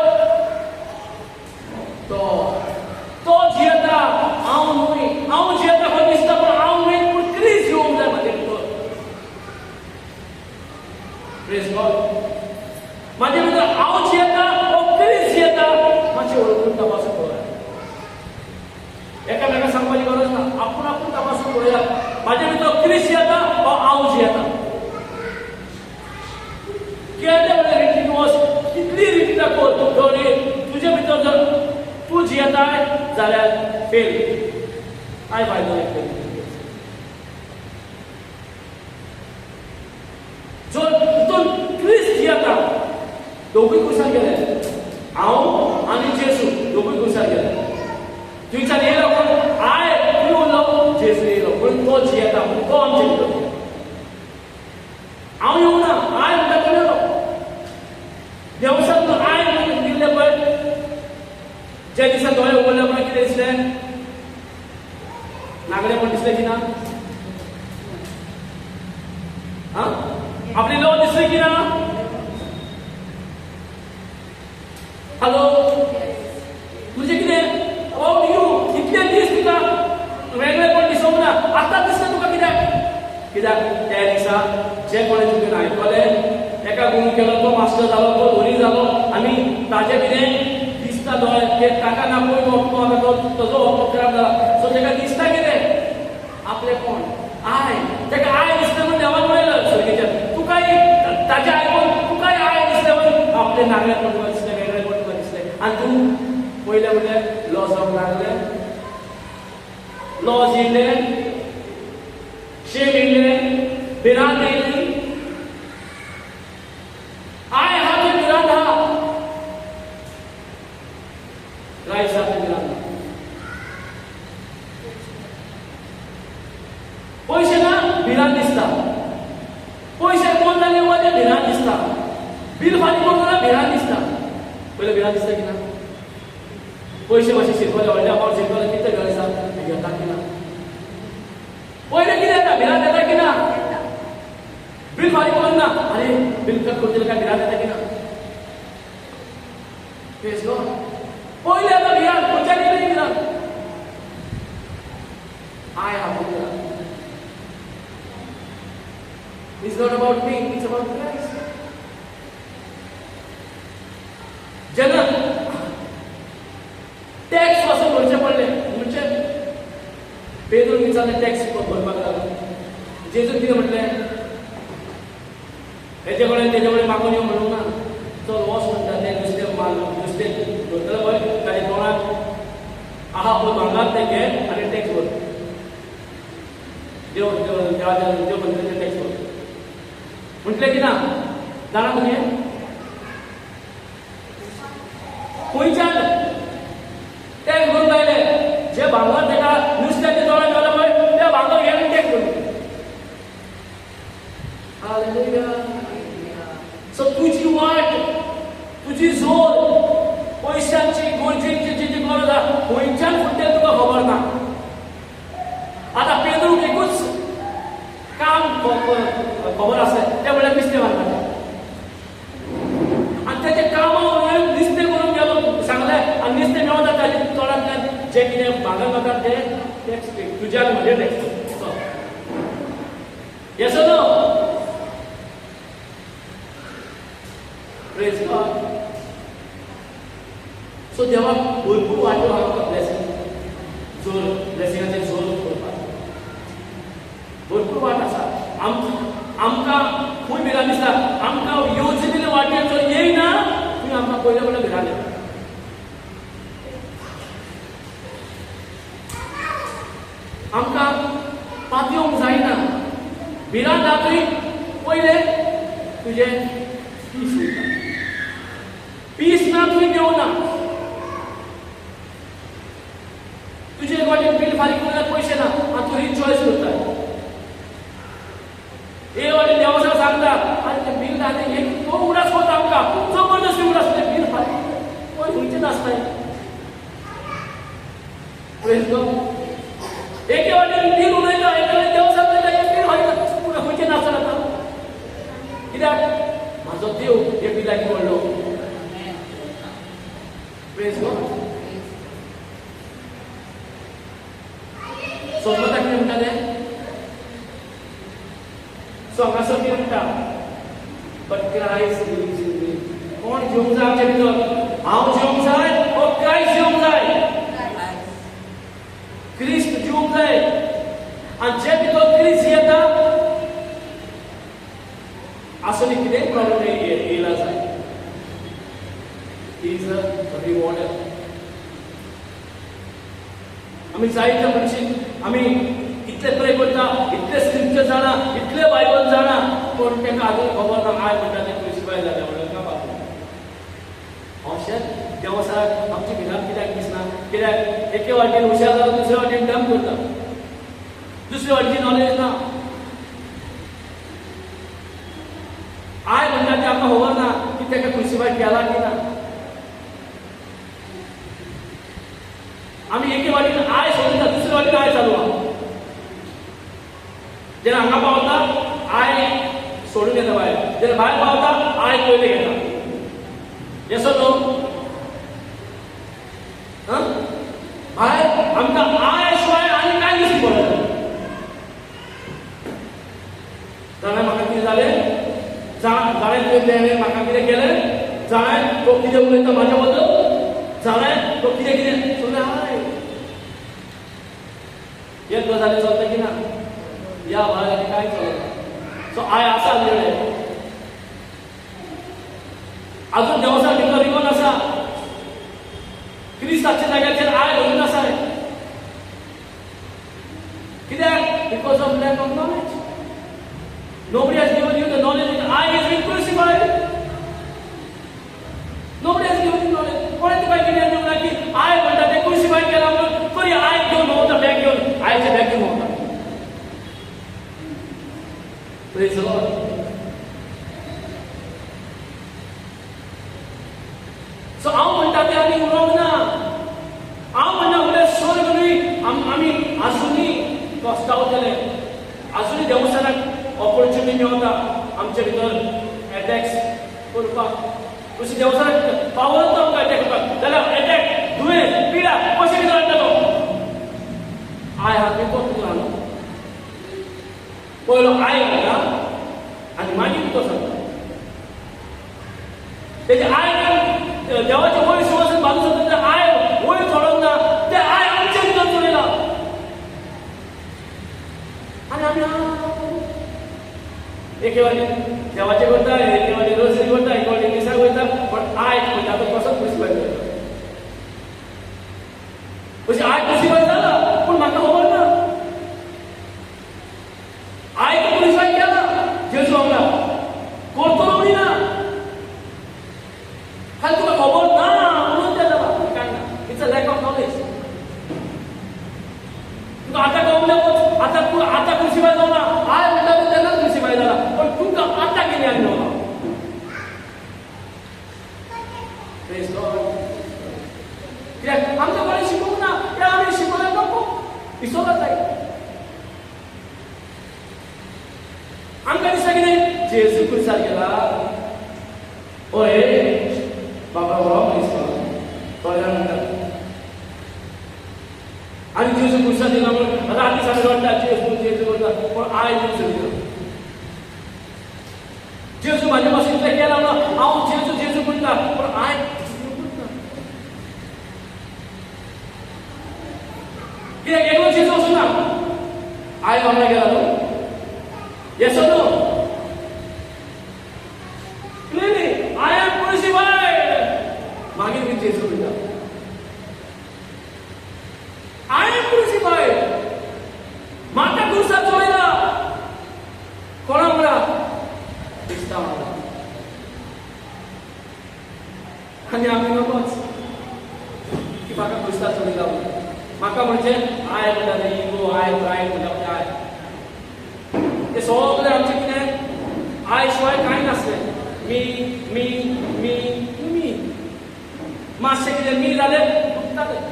Speaker 1: तो जियेता. हांव न्हय, हांव जियेता खंय दिसता, पण हांव न्हय पण क्रिस्त येवंक जाय म्हाजे भितर. Praise God. म्हाजे भितर हांव जियेता हो क्रिस्त जियेता मातशें वळखून तपासून पळय. एकामेका सांगपाची गरज ना, आपूण तपासून पळयात म्हाजे भितर क्रिस्त जियेता हो हांव जियेता. केदे वेळार रिट्रीट वच, कितली रिट्रीटां कर, जाय जाल्यार फेल. काय फायदो फेल? जो तितून क्रिस्त येता दोगूय कुसार गेले. हांव आनी जेसू दोगूय कुसार गेले. थंयच्यान येयलो कोण? आय तूं उरलो, जेसू येयलो. पूण तो जियेता म्हणून तो आमचे भितर. हांव येवना, आय म्हणटा तो येयलो. देवसाक आय म्हणून दिल्ले पळय, ज्या दिसा दोळे उगडले पळय कितें दिसलें? नागडे पण दिसले की ना? आपली लो दिसली की ना? हॅलो, तुझे कितें? इतले दीस तुका वेगळेपण दिसोंक ना, आतां दिसता तुका कित्याक? कित्याक त्या दिसा जे कोणी तुवें आयकलें, एका गुरू केलो, तो मास्टर जालो, तो धोरी जालो, आनी ताजे कितें दिसता दोळे, ते ताका ना पळय ताजो वखद खराब जाला. सो ताका दिसता कितें? आपले कोण? आय. ताका आय दिसता म्हूण देवान पळयलं सर्गेच्यान. तुकाय ताचे आयकून तुकाय आय दिसले म्हूण आपले नागडे पण तुका दिसले, वेगळे पण तुका दिसले. आनी तूं पयले म्हणल्यार लॉस जावंक लागले, लॉस येयले, शेम येयले, भिरांत येयली. आय हा ते भिरांत हा. क्रायस्ट हा ते भिरांत हा. पयशे ना भिरांत दिसता. पयशे कोण जाले वते भिरांत दिसता. बील फारीक करतना भिरांत दिसता. पयले भिरांत दिसता की ना? पयशे मातशे शिरकले, व्हडले अमावंट शिरकले, कितें गरज आसा? घेता की ना? पयले कितें येता? भिरांत येता की ना? बील फारीक करना, अरे बील कट करतले काय भिरांत येता की ना? Praise God. पयले येता भिरांत, खंयच्यान येयली भिरांत? आय हा पळय भिरांत. It's not about me, it's about Christ. जेन्ना टॅक्स पासून भरचे पडले, म्हणजे पेद्रून विचारले टॅक्स भरपाक लागलो. जेजून कितें म्हटलें? हेजे कडेन मागून येवं म्हणूंक ना. चल वच म्हणटा तें नुस्तें धरतले पळय ताचे तोंडाक आहा पळय भांगार तें घे आनी टॅक्स भर. देव म्हणटा टॅक्स भर म्हटलें की ना? जाणा तुमी खंयच्यान टॅक्स भरूंक लायले? जे भांगर ताका नुस्त्याच्या तोंडाक घालो पळय, त्या भांगर घेवन टॅक्स भरलो. हालेलुया. सो तुजी वाट, तुजी झोल, पयशांची गरजेची जी गरज आसा, खंयच्यान फुट्टे तुका खबर ना. आतां पेद्रूक एकूच काम खबर आसलें, तें म्हणल्यार नुस्तें मारपाचें. आनी तेजें कामां नुस्तें करून गेलो सांगलें, आनी नुस्तें मेळोन ताजे तोंडांतल्यान जें कितें भांगर वता तें टॅक्स पे. तुज्या आनी म्हजें tax. Yes or no? Praise God. So देवाक भरपूर वाटो आमकां ब्लेसिंग, जोर ब्लेसिंगाचे जोर करपाक भरपूर वाट आसा. आमकां खूंय भिरांत दिसता. आमकां येवजलेल्या वाटेर जर येयना, थंय आमकां पयले म्हणल्यार भिरांत येता. आमकां पातयेवंक जायना. भिरांत जातरी पयले तुजें पीस वयता. पीस ना तुवें देवना. तुजे वाटेन बील फारीक करल्यार पयशे ना आनी तूं रिचॉयस करता. हे वाटेन देवाक सांगता, आनी तें बील ना तें तो उगडास करता आमकां. जबरदस्ती उगडास तें बील फारीक पळय खंयचें नासताय. Praise God. एके वाटेन बील उलयता, एके वाटेन देव सांगता हें बील फारीक खंयचें नासता आतां. कित्याक? म्हाजो देव हे बिलाक व्हडलो. Praise God. सोमता कितें म्हणटालें? सोंगासो कितें म्हणटा? बट क्रायस्ट लिव्स इन मी. कोण जेवंक जाय आमचे भितर? हांव जेवंक जाय वो क्रायस्ट जेवंक जाय? क्रिस्त जेवंक जाय. आनी जे भितर क्रिस्त येता, असली कितेंय प्रॉब्लेम येयला जाय, ही इज अ रिवॉर्डर. आमी जायते मनशांक आमी इतले प्रे करता, इतले स्क्रिप्चर जाणा, इतले बायबल जाणा, पूण ताका आजून खबर ना आय म्हणटा तें क्रुसिफाय जालें म्हणून काय बाबा. अशेंच देवासाक आमच्या भिरांत कित्याक दिसना? कित्याक एके वाटेन हुशार जाता, दुसरे वाटेन डंप करता, दुसरे वाटेची नॉलेज ना. आय म्हणटा तें आमकां खबर ना की ताका क्रुसिफाय केला की ना. आमी एके वाटेन आय सोडटा, दुसरे वाटेन आय चालू आहा. जेन्ना हांगा पावता आय सोडून येता भायर, जेन्ना भायर पावता आय पयले घेता. येसो न्हू? भायर आमकां आय शिवाय आनी कांय दिसना पडना. जाणां म्हाका कितें जालें? जाणें तुवें म्हाका कितें केलें? जाणें तो कितें उलयता म्हाज्या बद्दल? जाणें तो कितें कितें सगळें आय. एक गजाली चलता की ना? या भायर आनी कांय चलना. सो आय आसा आमचेकडेन. अजून देवाचा भितर रिवन आसा. क्रिस्ताच्या जाग्याचेर आय घालून आसा. कित्याक? Because of lack of knowledge. Nobody has given you the knowledge that I has been crucified. Nobody has given you knowledge. कोणी तुका कितें दिवना की आय म्हणटा तें क्रुसिफाय केला म्हणून तरी आय घेवन वता, बॅग घेवन आयचे बॅग घेवन वता. Praise the Lord. सो हांव म्हणटा तें आमी उलोवंक ना. हांव म्हणटा उलय स्वर्ग न्हय, आमी आजुनी कश्टावतले. आजुनी देवस्थानाक ऑपॉर्च्युनिटी मेळटा आमचे भितर एटॅक्स करपाक. कशी देवस्थानाक पावता आमकां एटॅक करपाक, जाल्यार एटॅक दुयेंस पिडा कशें कितें जातलो? आय हा पेपर तुका न्हू. पयलो आय घालता आनी मागीर तो सांगता. तेजे आय देवाचे वयर सुवासन बांदून जाता तें आय वयर चडोवंक ना. तें आय आमचे भितर चलयला आनी आमी एके वाटेन देवाचे करता, एके वाटेन रोसरी करता, एके वाटेन मिसा करता, पण आय म्हणटा तो कसो क्रुसिफाय करता. अशी आय क्रुसिफाय जाला पूण म्हाका खबर ना. आय क्रुसिफाय केला जेजू वांगडा, करतलो उडी ना. खाली तुका खबर ना म्हणून तें जाला, काय ना. It's a lack of knowledge. तुका आतां कळलें आतां क्रुसिफाय जावना. आय म्हणटा तो तेन्नाच क्रुसिफाय जाला, पण तुका आतां कितें आनी जावना. Praise Lord. कित्याक आमकां कोणी शिकोवंक ना. ते आमी शिकोवंक नको. विसरत जाय. आमकां दिसता कितें जेजू क्रुसार गेला. ओय बाबा बरो मनीस बरें म्हणटा. आनी जेजू क्रुसार दिला म्हणून राती सामकें रडटा जेजू जेजू करता, पूण आय जेजू दिलो. जेजू म्हाज्या पासून इतलें केलां म्हणून हांव जेजू जेजू म्हणटा, पूण आय करता. कित्याक एकलो जेजू वचूना. आय वांगडा गेला न्हू. Yes or no? Clearly I am crucified. मागीर मी जेजू म्हणटा I am crucified. म्हाका क्रुसार चडयला. कोणा वांगडा? क्रिस्ता वांगडा. आनी आमी नकोच की म्हाका क्रुसार चडयला म्हणून. म्हाका म्हणजे आय म्हणटा तें इगो, आय प्रायड म्हणटा आय. तें सगळें आमचें कितें? आय शिवाय कांय नासलें. मी मी मी मी मातशें कितें मी जालें दुखतालें.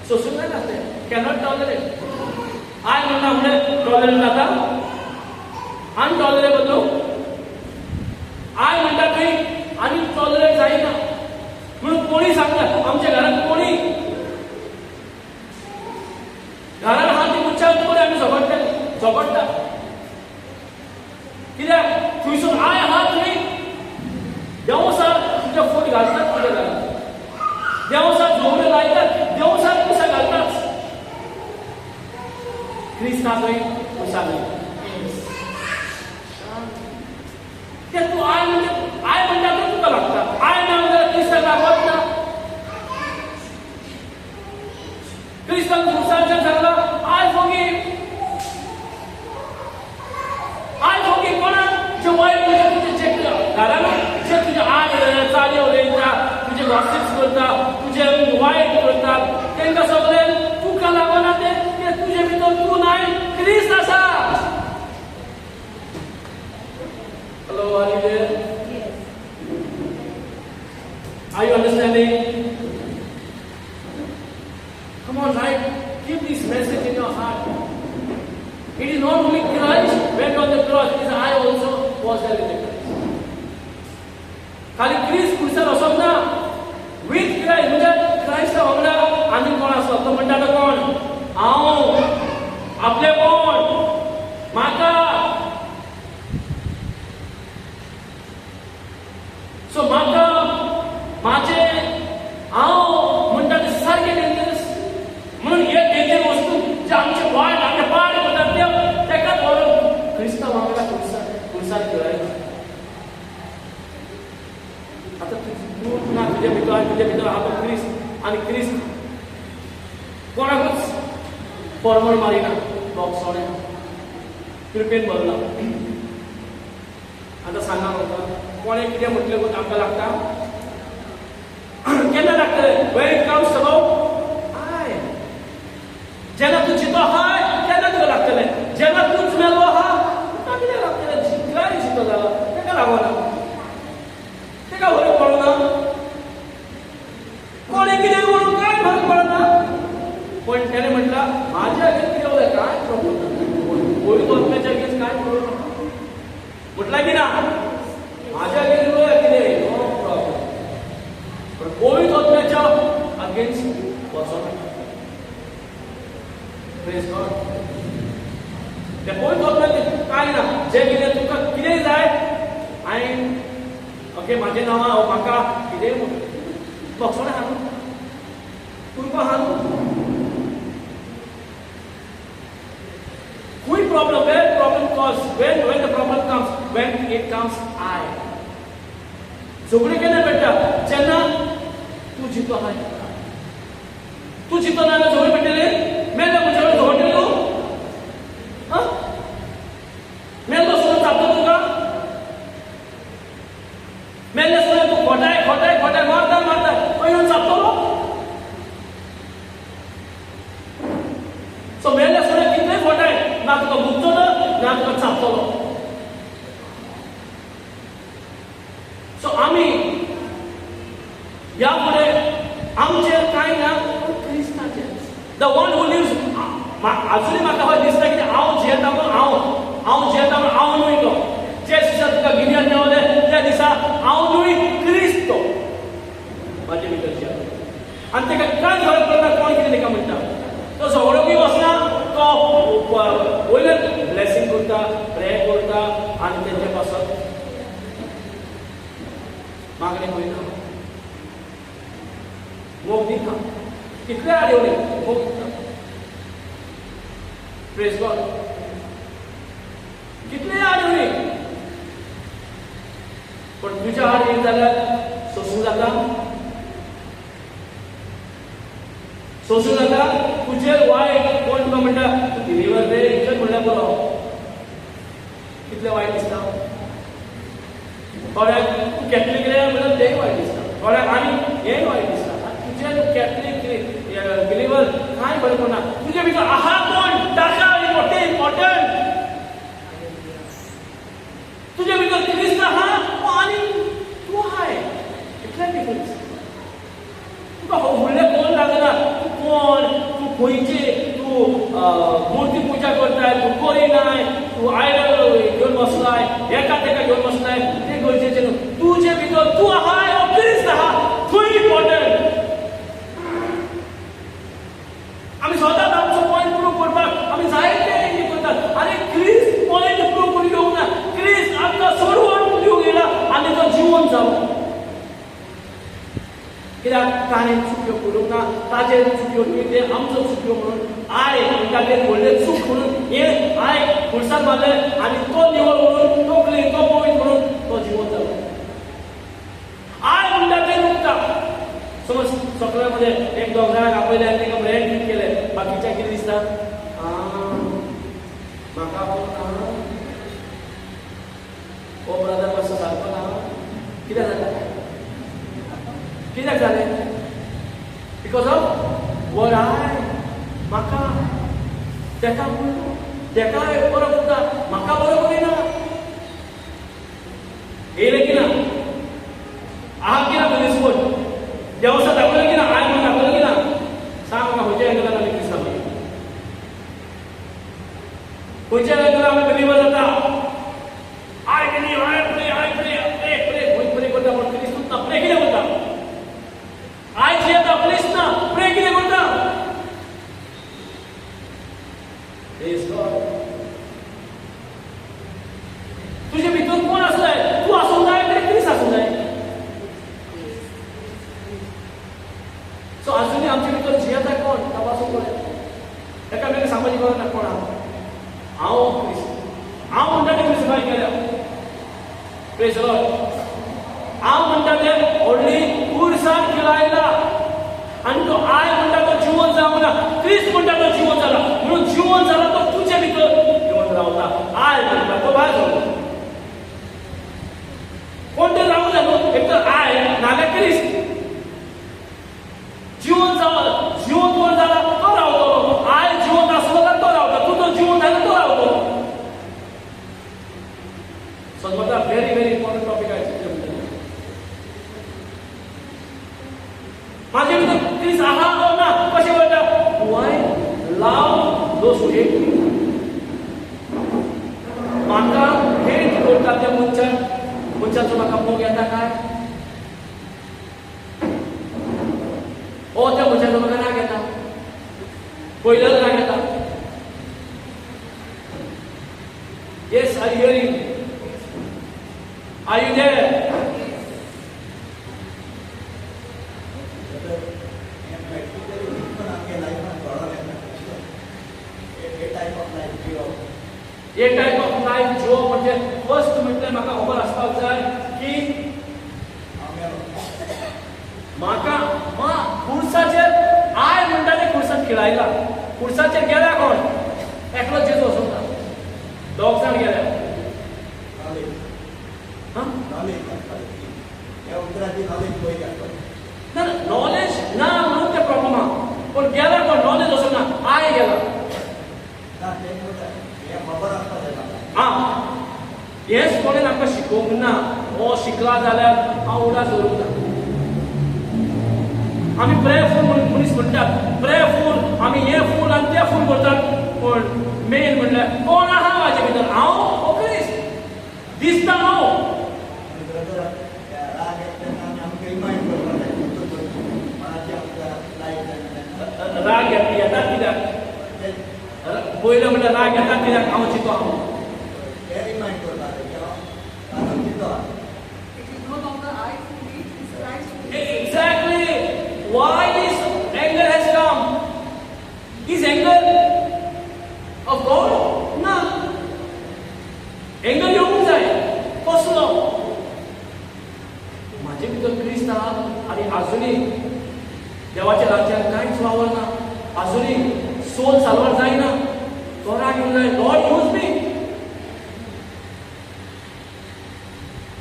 Speaker 1: सोसूंक जाय नासलें. Cannot tolerate. आय म्हणटा फुडें टॉलरेट जाता अनटॉलरेबल न्हू. आय म्हणटा खंय आनी टॉलरेट जायना म्हणून कोणी सांगता. आमच्या घरांत कोणी घरांत आहा ती मुच्चावत पळय आमी झगडटा. कित्याक थंयसून आय आहा थंय देवसार तुज्या फूट घालतात तुज्या घरांत. देवसार झोवऱ्यो लायतात, देवसार कुसा घालतात. क्रिस्ता थंय कुसा घालता. ते तूं आय म्हणटा तो तुका लागता. आय ना जाल्यार क्रिस्ताक लागत ना. क्रिस्तान खुर्सार तुझ्यान सांगला आय फॉरगिव कोणा जे वाईट तुझे घरान जे तुझे आड चाली उलयता तुझे गॉसिप्स करता तुझे वाईट करता तांकां सगळे तुका लागना ते तुझे भितर तू नाही क्रिस्त आसा. Hello, are you there?
Speaker 2: Yes.
Speaker 1: Are you understanding? Come on, right? Keep this message in your heart. It is not only Christ went on the cross, it is I also was there with the Christ. खाली क्रिस्त क्रुसार असोच ना, with Christ म्हणजे क्राइस्टा वांगडा आनी कोण आसलो तो म्हणटा तो कोण? हांव आपले कोण म्हाका. सो म्हाका माझे हांव म्हणटा ते सारके डेंजरस म्हणून हे डेंजर वस्तू जे आमचे वायट आमचे पाड करतात तेकाच व्हरून क्रिस्ता वांगडा खुर्सार खेळायला. आता तू ना तुझ्या भितर हा तो क्रिस्त आणि क्रिस्त कोणाकूच फॉर्मर मारिना बॉक्सोने कृपेन भरला. आता सांगा म्हाका कोणे कितें म्हटलें गो आमकां लागता केन्ना लागतलें वेन इट कम्स अबाउट आय. जेन्ना तूं चितो आहाय तेन्ना तुका लागतलें. जेन्ना तूंच मेलो आहा तुका कितें लागतलें. जितलाय चितो जाला तेका लागना तेका फरक पडना. कोणे कितें म्हणून कांय फरक पडना. पण तेणें म्हटलां म्हाज्या अगेन्स्ट कितें उलय कांय प्रॉब्लम ना. पयलीं गोरमेंटाच्या अगेन्स्ट कांय प्रॉब्लम ना म्हटलां की ना. माझ्या अगेन्स्ट उलय कितें नो प्रॉब्लम. पण पयलीं गोरमेंटाच्या अगेन्स्ट वचोना. Praise God. ते पयलीं गोरमेंट कांय ना. जें कितें तुका कितेंय जाय हांवें ओके म्हाजें नांव म्हाका कितेंय बॉक्सोन आहा न्हू तुमकां आहा न्हू. Who problem? Where problem cause? When the problem comes? When it comes I. झगडे केन्ना भेटता जेन्ना तूं जितो आहाय. तूं जितो ना झगडे भेटले मेलो म्हणजे झगडले न्हू. मेलो सोडून जातो तुका. मेल्ले सोडून तूं खोटाय मारता येवन जातलो. सो मेल्ले सोडून कितलेय खोटाय ना तुका मुक्तलो ना तुका चापतलो. सो आमी या फुडें आमचेर कांय ना पूण क्रिस्ताचेर. द वन हू लिव्स अजुनूय म्हाका हो दिसता की हांव जियेता पूण हांव जियेता पूण हांव न्हय तो. जे दिसा तुका गिन्यान मेवले त्या दिसा हांव न्हय क्रिस्त तो म्हाजे भितर जियेता. आनी तेका कांय फरक पडना कोण कितें तेका म्हणटा. तो झगडोकूय वचना. तो वयले ब्लेसिंग करता प्रे करता आनी तेंचे पासत मागणे वयना मोग दिता. कितले आडवले मोग दिता. Praise God. कितले आडवले पण तुझ्या आड एक जाल्यार सोसूं जाता. सोसूं जाता. तुजेर वायट कोण तुका म्हणटा तूं डिलिव्हर रे इतलें म्हणल्यार बरो. कितलें वायट दिसता. थोड्याक तूं कॅथलीक रे म्हणल्यार तेंय वायट दिसता. थोड्याक आनी हेंय वायट दिसता. तुजेर कॅथलीक बिलिव्हर कांय फरक पडना. तुजे भितर आहा कोण ताका इम्पॉर्टंट. तुजे भितर क्रिस्त आहा आनी तूं आहाय इतलें डिफरन्स. तुका व्हडलें कोण लागना. तूं कोण तूं खंयचे तूं मुर्ती पुजा करताय तूं करिनाय तूं आयडल घेवन बसलाय एका तेका घेवन बसलाय तें गरजेचें न्हू. तुजे भितर तूं आहाय हो क्रिस्त आहा थंय इम्पॉर्टंट. आमी सदांच आमचो पॉयंट प्रूव करपाक आमी जायते हें करतात. आनी क्रिस्त पॉयंट प्रूव करून घेवंक ना. क्रिस्त आमकां सोडून दिवंक येयला आनी तो जिवन जालो. कित्याक ताणें चुक्यो करूंक ना. ताजेर चुक्यो ते आमचो चुक्यो म्हणून आय ताजेर व्हडलें चूक म्हणून हें आय खुर्सार मारलें आनी तो निवळ म्हणून तो क्लीन तो पवित्र म्हणून तो जिवन जालो. आय म्हणटा तें चुकता. समज सगळ्यामध्ये एक दोग जाणांक आपयले आनी ताका ब्रेड फीट केले बाकीच्या भाशेन कितें दिसता? म्हाका ओ ब्रदर मातसो सारको ना. कित्याक जाता? कित्याक जालें? बिकॉज ऑफ वर आय. म्हाका तेका बरो करता, म्हाका बरो करिना. येयलें की ना? आहा की ना पुलीस कोर्ट? देवस्थान दाखवलं की ना? आय म्हणून दाखवलं की ना? सांग म्हाका खंयच्या एंगलान आमी क्रिस्तांव? खंयच्या एंगलान आमी बिलीवर जाता? आय बिलीव, आय प्रे, खंय प्रे करता पूण क्रिस्तूच ना. प्रे कितें करता? आय जे येता प्लेस ना. प्रे कितें करता? Praise God. तुझे भितर कोण आसले? तूं आसूंक जाय काय क्रिस्त आसूंक जाय? सो आजुनी आमचे भितर जियेता कोण? तपासूंक पळय. एकामेकाक सांगपाची गरज ना कोण हांव क्रिस्त. हांव म्हणटा तें क्रिस्तांवां केल्या. Praise Lord. हांव म्हणटा तें व्हडली कुर्सार खेळायला आनी तो आय म्हणटा तो जिवंत जावंक ना. क्रिस्त म्हणटा तो जिवंत जाला. म्हणून जिवंत जाला तो तुजे भितर जिवंत रावता. आय म्हणटा तो भायर सरता. कोण ते रावूं जाय न्हू. एक तर आय नाल्यार क्रिस्त. जिवंत कोण जाला तो रावतलो. आय जिवंत आसलो जाल्यार तो रावता. तूं जर जिवंत जाल्यार तो रावतलो. सो म्हाका व्हेरी व्हेरी इम्पॉर्टंट टॉपिक आहे. माझे भितर क्रिस्त आहा ओ ना कशें कळटा? Why love those who hate me. म्हाका हेट करता त्या मनशाचो म्हाका मोग येता काय? ओ त्या मनशाचो म्हाका राग येता? पयलो राग येता? Yes, are you hearing? Are you there? एक टाइप ऑफ लाइफ जो म्हणजे फर्स्ट म्हटल्यार म्हाका खबर आसपाक जाय की म्हाका खुर्साचेर आय म्हणटा ते खुर्सात खेळायला. खुर्साचेर गेला कोण? एकलो जेजू वचूंक ना. दोग जाण गेल्या. नॉलेज ना म्हणून ते प्रॉब्लेम आहा. पण गेला कोण? नॉलेज वचूंक ना. आय गेला. हेच कोणें आमकां शिकोवंक ना. हो शिकला जाल्यार हांव उडास दवरूंक ना. आमी प्रेयरफूल मनीस म्हणटात. प्रेयरफूल आमी हे फूल आनी ते फूल करतात. पण मेन म्हणल्यार कोण आहा म्हाजे भितर? हांव ओ क्रिस्त? दिसता हांव? राग येतात कित्याक? पयलो म्हणल्यार राग येतात कित्याक? हांव चितो हांव. Exactly. Why this anger has come? Is anger of God? No. Anger येवंक जाय. कसलो? म्हाजे भितर क्रिस्त आहा आनी आजुनी देवाच्या राज्यांत कांयच वावरना. आजुनी सोल साल्वार जायना. तो राग येवंक जाय. Lord use me.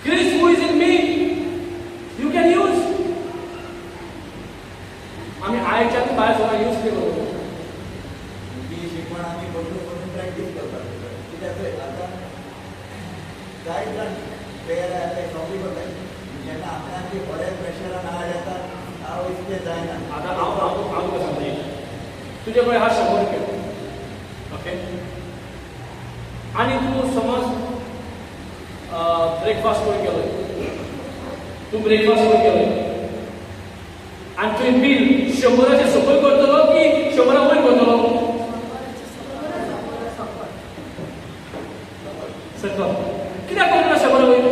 Speaker 1: Christ who is in me, you can use. आम्ही आयच्या भायर सगळं यूज केलो.
Speaker 4: ही शिकवण आम्ही बरोबर प्रॅक्टिस करतात. कित्याक आता कांय जाण प्रेयर आहे टॉपिक होता. जेन्ना आपणाची बरे प्रेशरान हाड येता हांव इतकें जायना.
Speaker 1: आतां हांव तुका सांगता. तुजे कडेन हा 100 रुपया. ओके. आनी तूं समज ब्रेकफास्ट करून गेलोय. तूं ब्रेकफास्ट करून गेलोय आनी तुवें बील 100चे सकयल करतलो की 100 वयर करतलो? सकयल. कित्याक करतलो 100 वयर?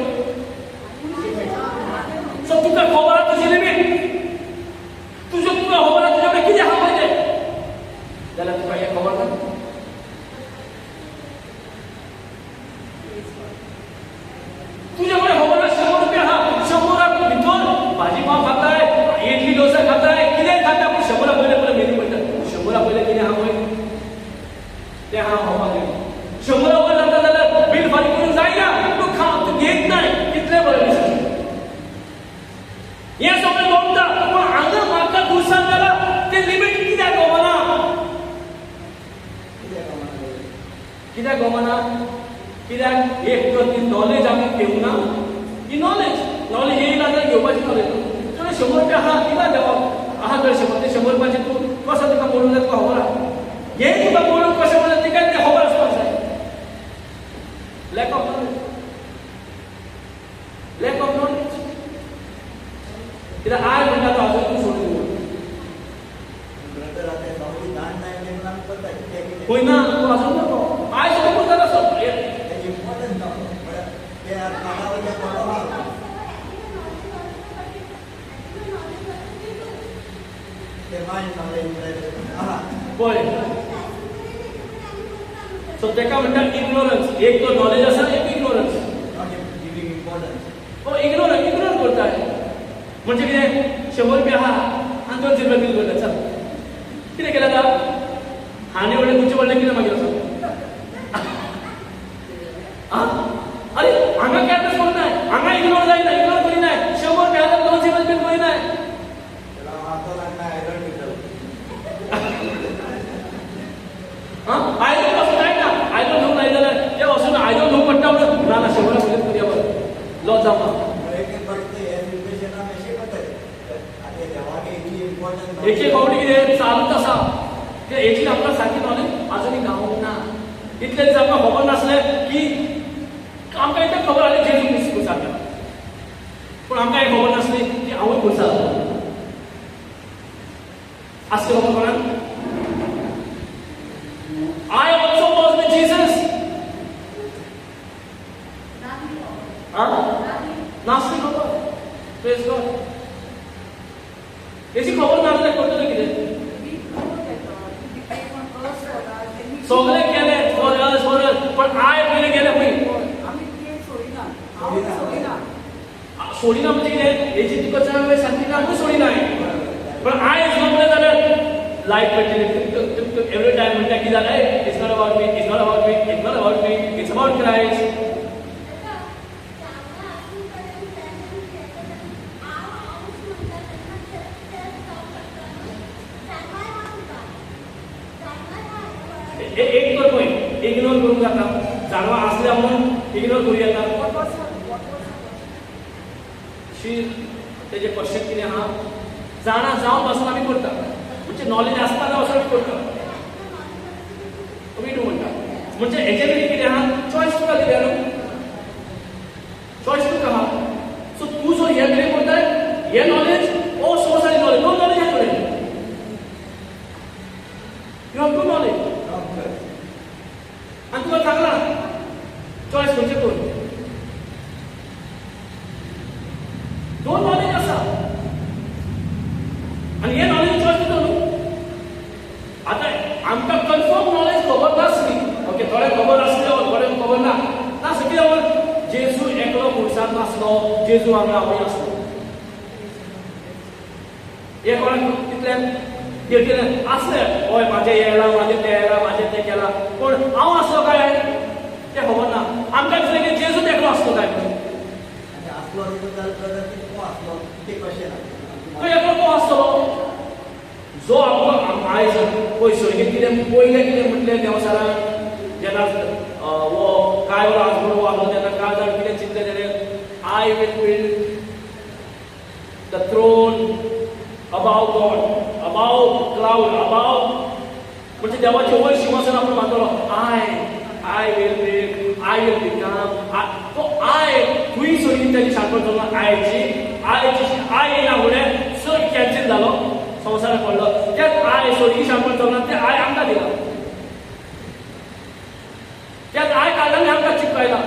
Speaker 1: सो तुका खबर आहा तुजी लिमीट. तुका खबर आहा तुजे कडेन कितें आहा पळय तें. जाल्यार तुका हें खबर ना. तुझे कडेन खबर आहा 100 रुपया आहा. 100 भितर भाजी पाव खाताय, इडली डोसा खाताय, कितें खाता पूण जमना कित्याक एक तर ती नॉलेज आमी घेवंक ना ही नॉलेज येयला जाल्यार घेवपाची नॉलेज तुला 100 रुपया आहा दिला देवा आहा तर 100 ते 100 रुपयाचे तूं कसो तुका बोलूंक जाय तुका खबर आहा हे तुका बोलूंक कशें म्हणटा तिका तें खबर आसपाक जाय लॅक ऑफ नॉलेज कित्याक आय म्हणटा तो आजून तूं सोडून
Speaker 4: ब्रदर आता सगळी दान नाही म्हणून आम्ही करता किती किती
Speaker 1: होय ना तूं आजून नको आय सोडून जाता
Speaker 4: ते इम्पॉर्टंट नको पण ते कानावरचे फोटो हा ते माइंड नॉलेज आहा
Speaker 1: पळय सो तेका म्हणटा इग्नोरन्स एक तो नॉलेज आसा एक इग्नोरन्स
Speaker 4: नॉट गिविंग इम्पॉर्टन्स
Speaker 1: हो इग्नोर करताय म्हणजे कितें 100 रुपया आहा आनी 200 रुपया बील करता चल कितें केलें आतां हाणे वडले तुमचे वडले कितें मागीर आसा अरे हांगा कॅरलेस करनाय हांगा इग्नोर जायना इग्नोर करिनाय 100 रुपया आहा 200 रुपया बील करिनाय
Speaker 4: त्याला हातो लागना आयरन दिसलं
Speaker 1: आयदन असं जाय ना आयदन घेऊन नाही जाल्यार ते वचून आयदन घेवंक पडटा म्हणून ना 100 रुपया करूया बरं लॉस जावं
Speaker 4: एक पडते हे सिच्युएशन अशें करता आनी देवागे इतली इम्पॉर्टन्स
Speaker 1: एक फावटी कितें चालूच आसा ते हेची आमकां सारकी नॉलेज आजुनूय गावूंक ना इतले दीस आमकां खबर नासलें की आमकां इतलें खबर आसलें जेजू क्रिस्त खुर्सार पूण आमकां हें खबर नासली की हांवूय खुर्सार आसलें खबर कोणाक I also was with Jesus. नासली खबर प्रेज गॉड याची खबर ना जाल्यार करतले कितें सगळे केले फॉर पण आय पयलें गेले पळय सोडिना म्हणजे कितें हेची तुका चांगले सांगली ना सोडिना पण आय जमले जाल्यार लायफ कंटिन्यू एवरी टाइम म्हणटा कितें जालें it's not about me it's not about me it's not about me it's about Christ एक तर पळय इग्नोर करूंक जाता जानवां आसल्या म्हणून इग्नोर करूं येता शी तेजे क्वेश्चन कितें आहा जाणा जावन पासून आमी करता म्हणजे नॉलेज आसतना वचून आमी करता तुमी न्हू म्हणटा म्हणजे हेजे भितर कितें आहा चॉयस तुका दिल्या न्हू चॉयस तुका आहा सो तूं जर हे कितें करताय हे नॉलेज ओ सोर्स आनी नॉलेज नो नॉलेज हे कडेन यू हॅव टू नॉलेज आणि तुला चांगला चॉईस म्हणजे कोण दोन नॉलेज असा आणि हे नॉलेज चॉईस दितो न्हू आता आमकां कन्फर्म नॉलेज खबर नासली ओके थोडे खबर आसले थोडे खबर ना ना सगळी खबर जेजू एकलो खुर्सार नासलो जेजू हांगा हांवूय आसलो हे कोणाक तितल्यान कितें आसले हय म्हाजें हें येला म्हाजें तें येला म्हाजें तें केलां पूण हांव आसलो काय तें खबर ना आमकां दिसलें की जेजूच एकलो आसलो काय
Speaker 4: आसलो जाल्यार कोण आसलो ते क्वेश्चन
Speaker 1: तो एकलो कोण आसतलो जो आमकां आयज पयसोळगेर कितें पयलें कितें म्हटलें देवसारान जेन्ना वो कांय वरां आजून वागलो तेन्ना कांय जाण कितें चिंतलें तेणें I will build the throne above God, above cloud, above म्हणजे देवाचे वयर सिंहासन आपण बांधलो I will become तो I तुई सोडून त्याची शाळपण जालो आयची आय येना फुडें सग कॅन्सल जालो संवसाराक पडलो त्यात आय सोडून शाळपण जालो ते आय आमकां दिला त्यात आय काढला आमकां चिपकायला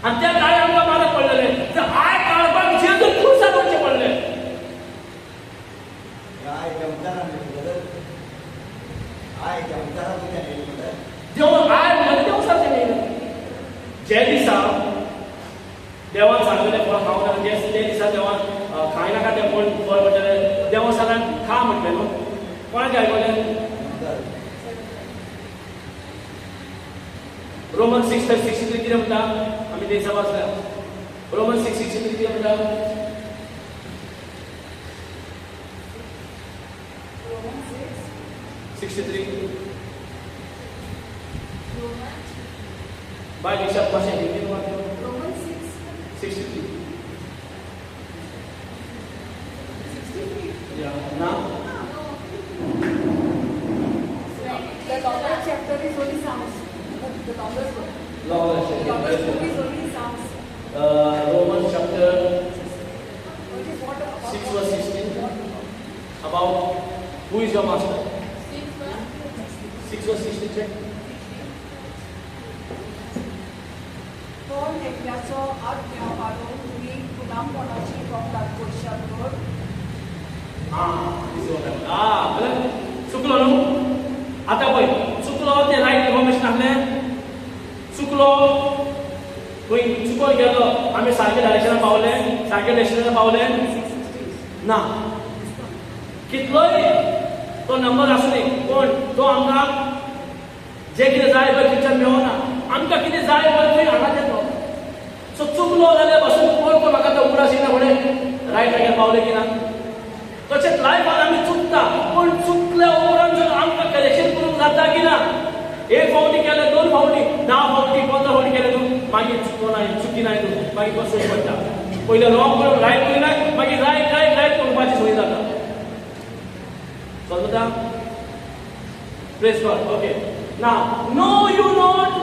Speaker 1: आणि त्यात आय आमकां मारक पडलेले तर आय काढपाक जेजू खुर्सार वचचें पडलें
Speaker 4: आय जमताना आय जमताना कितें न्ही
Speaker 1: देव आय म्हणजे देव सारकें न्ही जे दिसा देवान सांगलेलें फळ खावं नाका जे दिसा देवान खाय नाका तें फळ म्हणटलें देवा सदांच खा म्हटलें न्हू कोणाचें आयकलें रोमन 6:63 कितें म्हणटा आमी ते दिसा वाचल्या रोमन 6:63 कितें म्हणटा बाय दिशात भाषा हिंदीन वाक्य
Speaker 3: Romans 6,
Speaker 1: 63
Speaker 3: 63.
Speaker 1: ना
Speaker 3: The longest chapter is only Psalms. The longest book. The longest book is only Psalms.
Speaker 1: Romans chapter
Speaker 3: Which is what about
Speaker 1: 6 verse 16 about who is your master. 6 verse 16 check.
Speaker 3: कोण एकल्याचो आज्ञा पाळून तुम्ही गुलामपणाची वखदात पयशांवर
Speaker 1: बरं चुकलो न्हू आता पळय चुकलो ते रायट इन्फॉर्मेशन आहलें चुकलो खंय चुकोन गेलो आमी सारके डायरेक्शनान पावले सारके डेस्टिनेशनार पावले ना कितलोय तो नंबर आसूं दी पूण तो आमकां जे कितें जाय पळय थंयच्यान मेळना आमकां कितें जाय पळय थंय हांगा येतलो सो चुकलो जाल्यार बसून कोण म्हाका तो उगडास येना फुडें रायट ट्रॅकार पावले की ना तशेंच लायफान आमी चुकता पूण चुकल्या उपरांत जर आमकां करेक्शन करूंक जाता की ना एक फावटी केलें 2 फावटी 10 फावटी 15 फावटी केलें तूं मागीर चुकी नाय तूं मागीर कसोय पडटा पयलें रॉंग करून रायट करिना मागीर रायट करपाची संवय जाता समजता praise God okay now no you not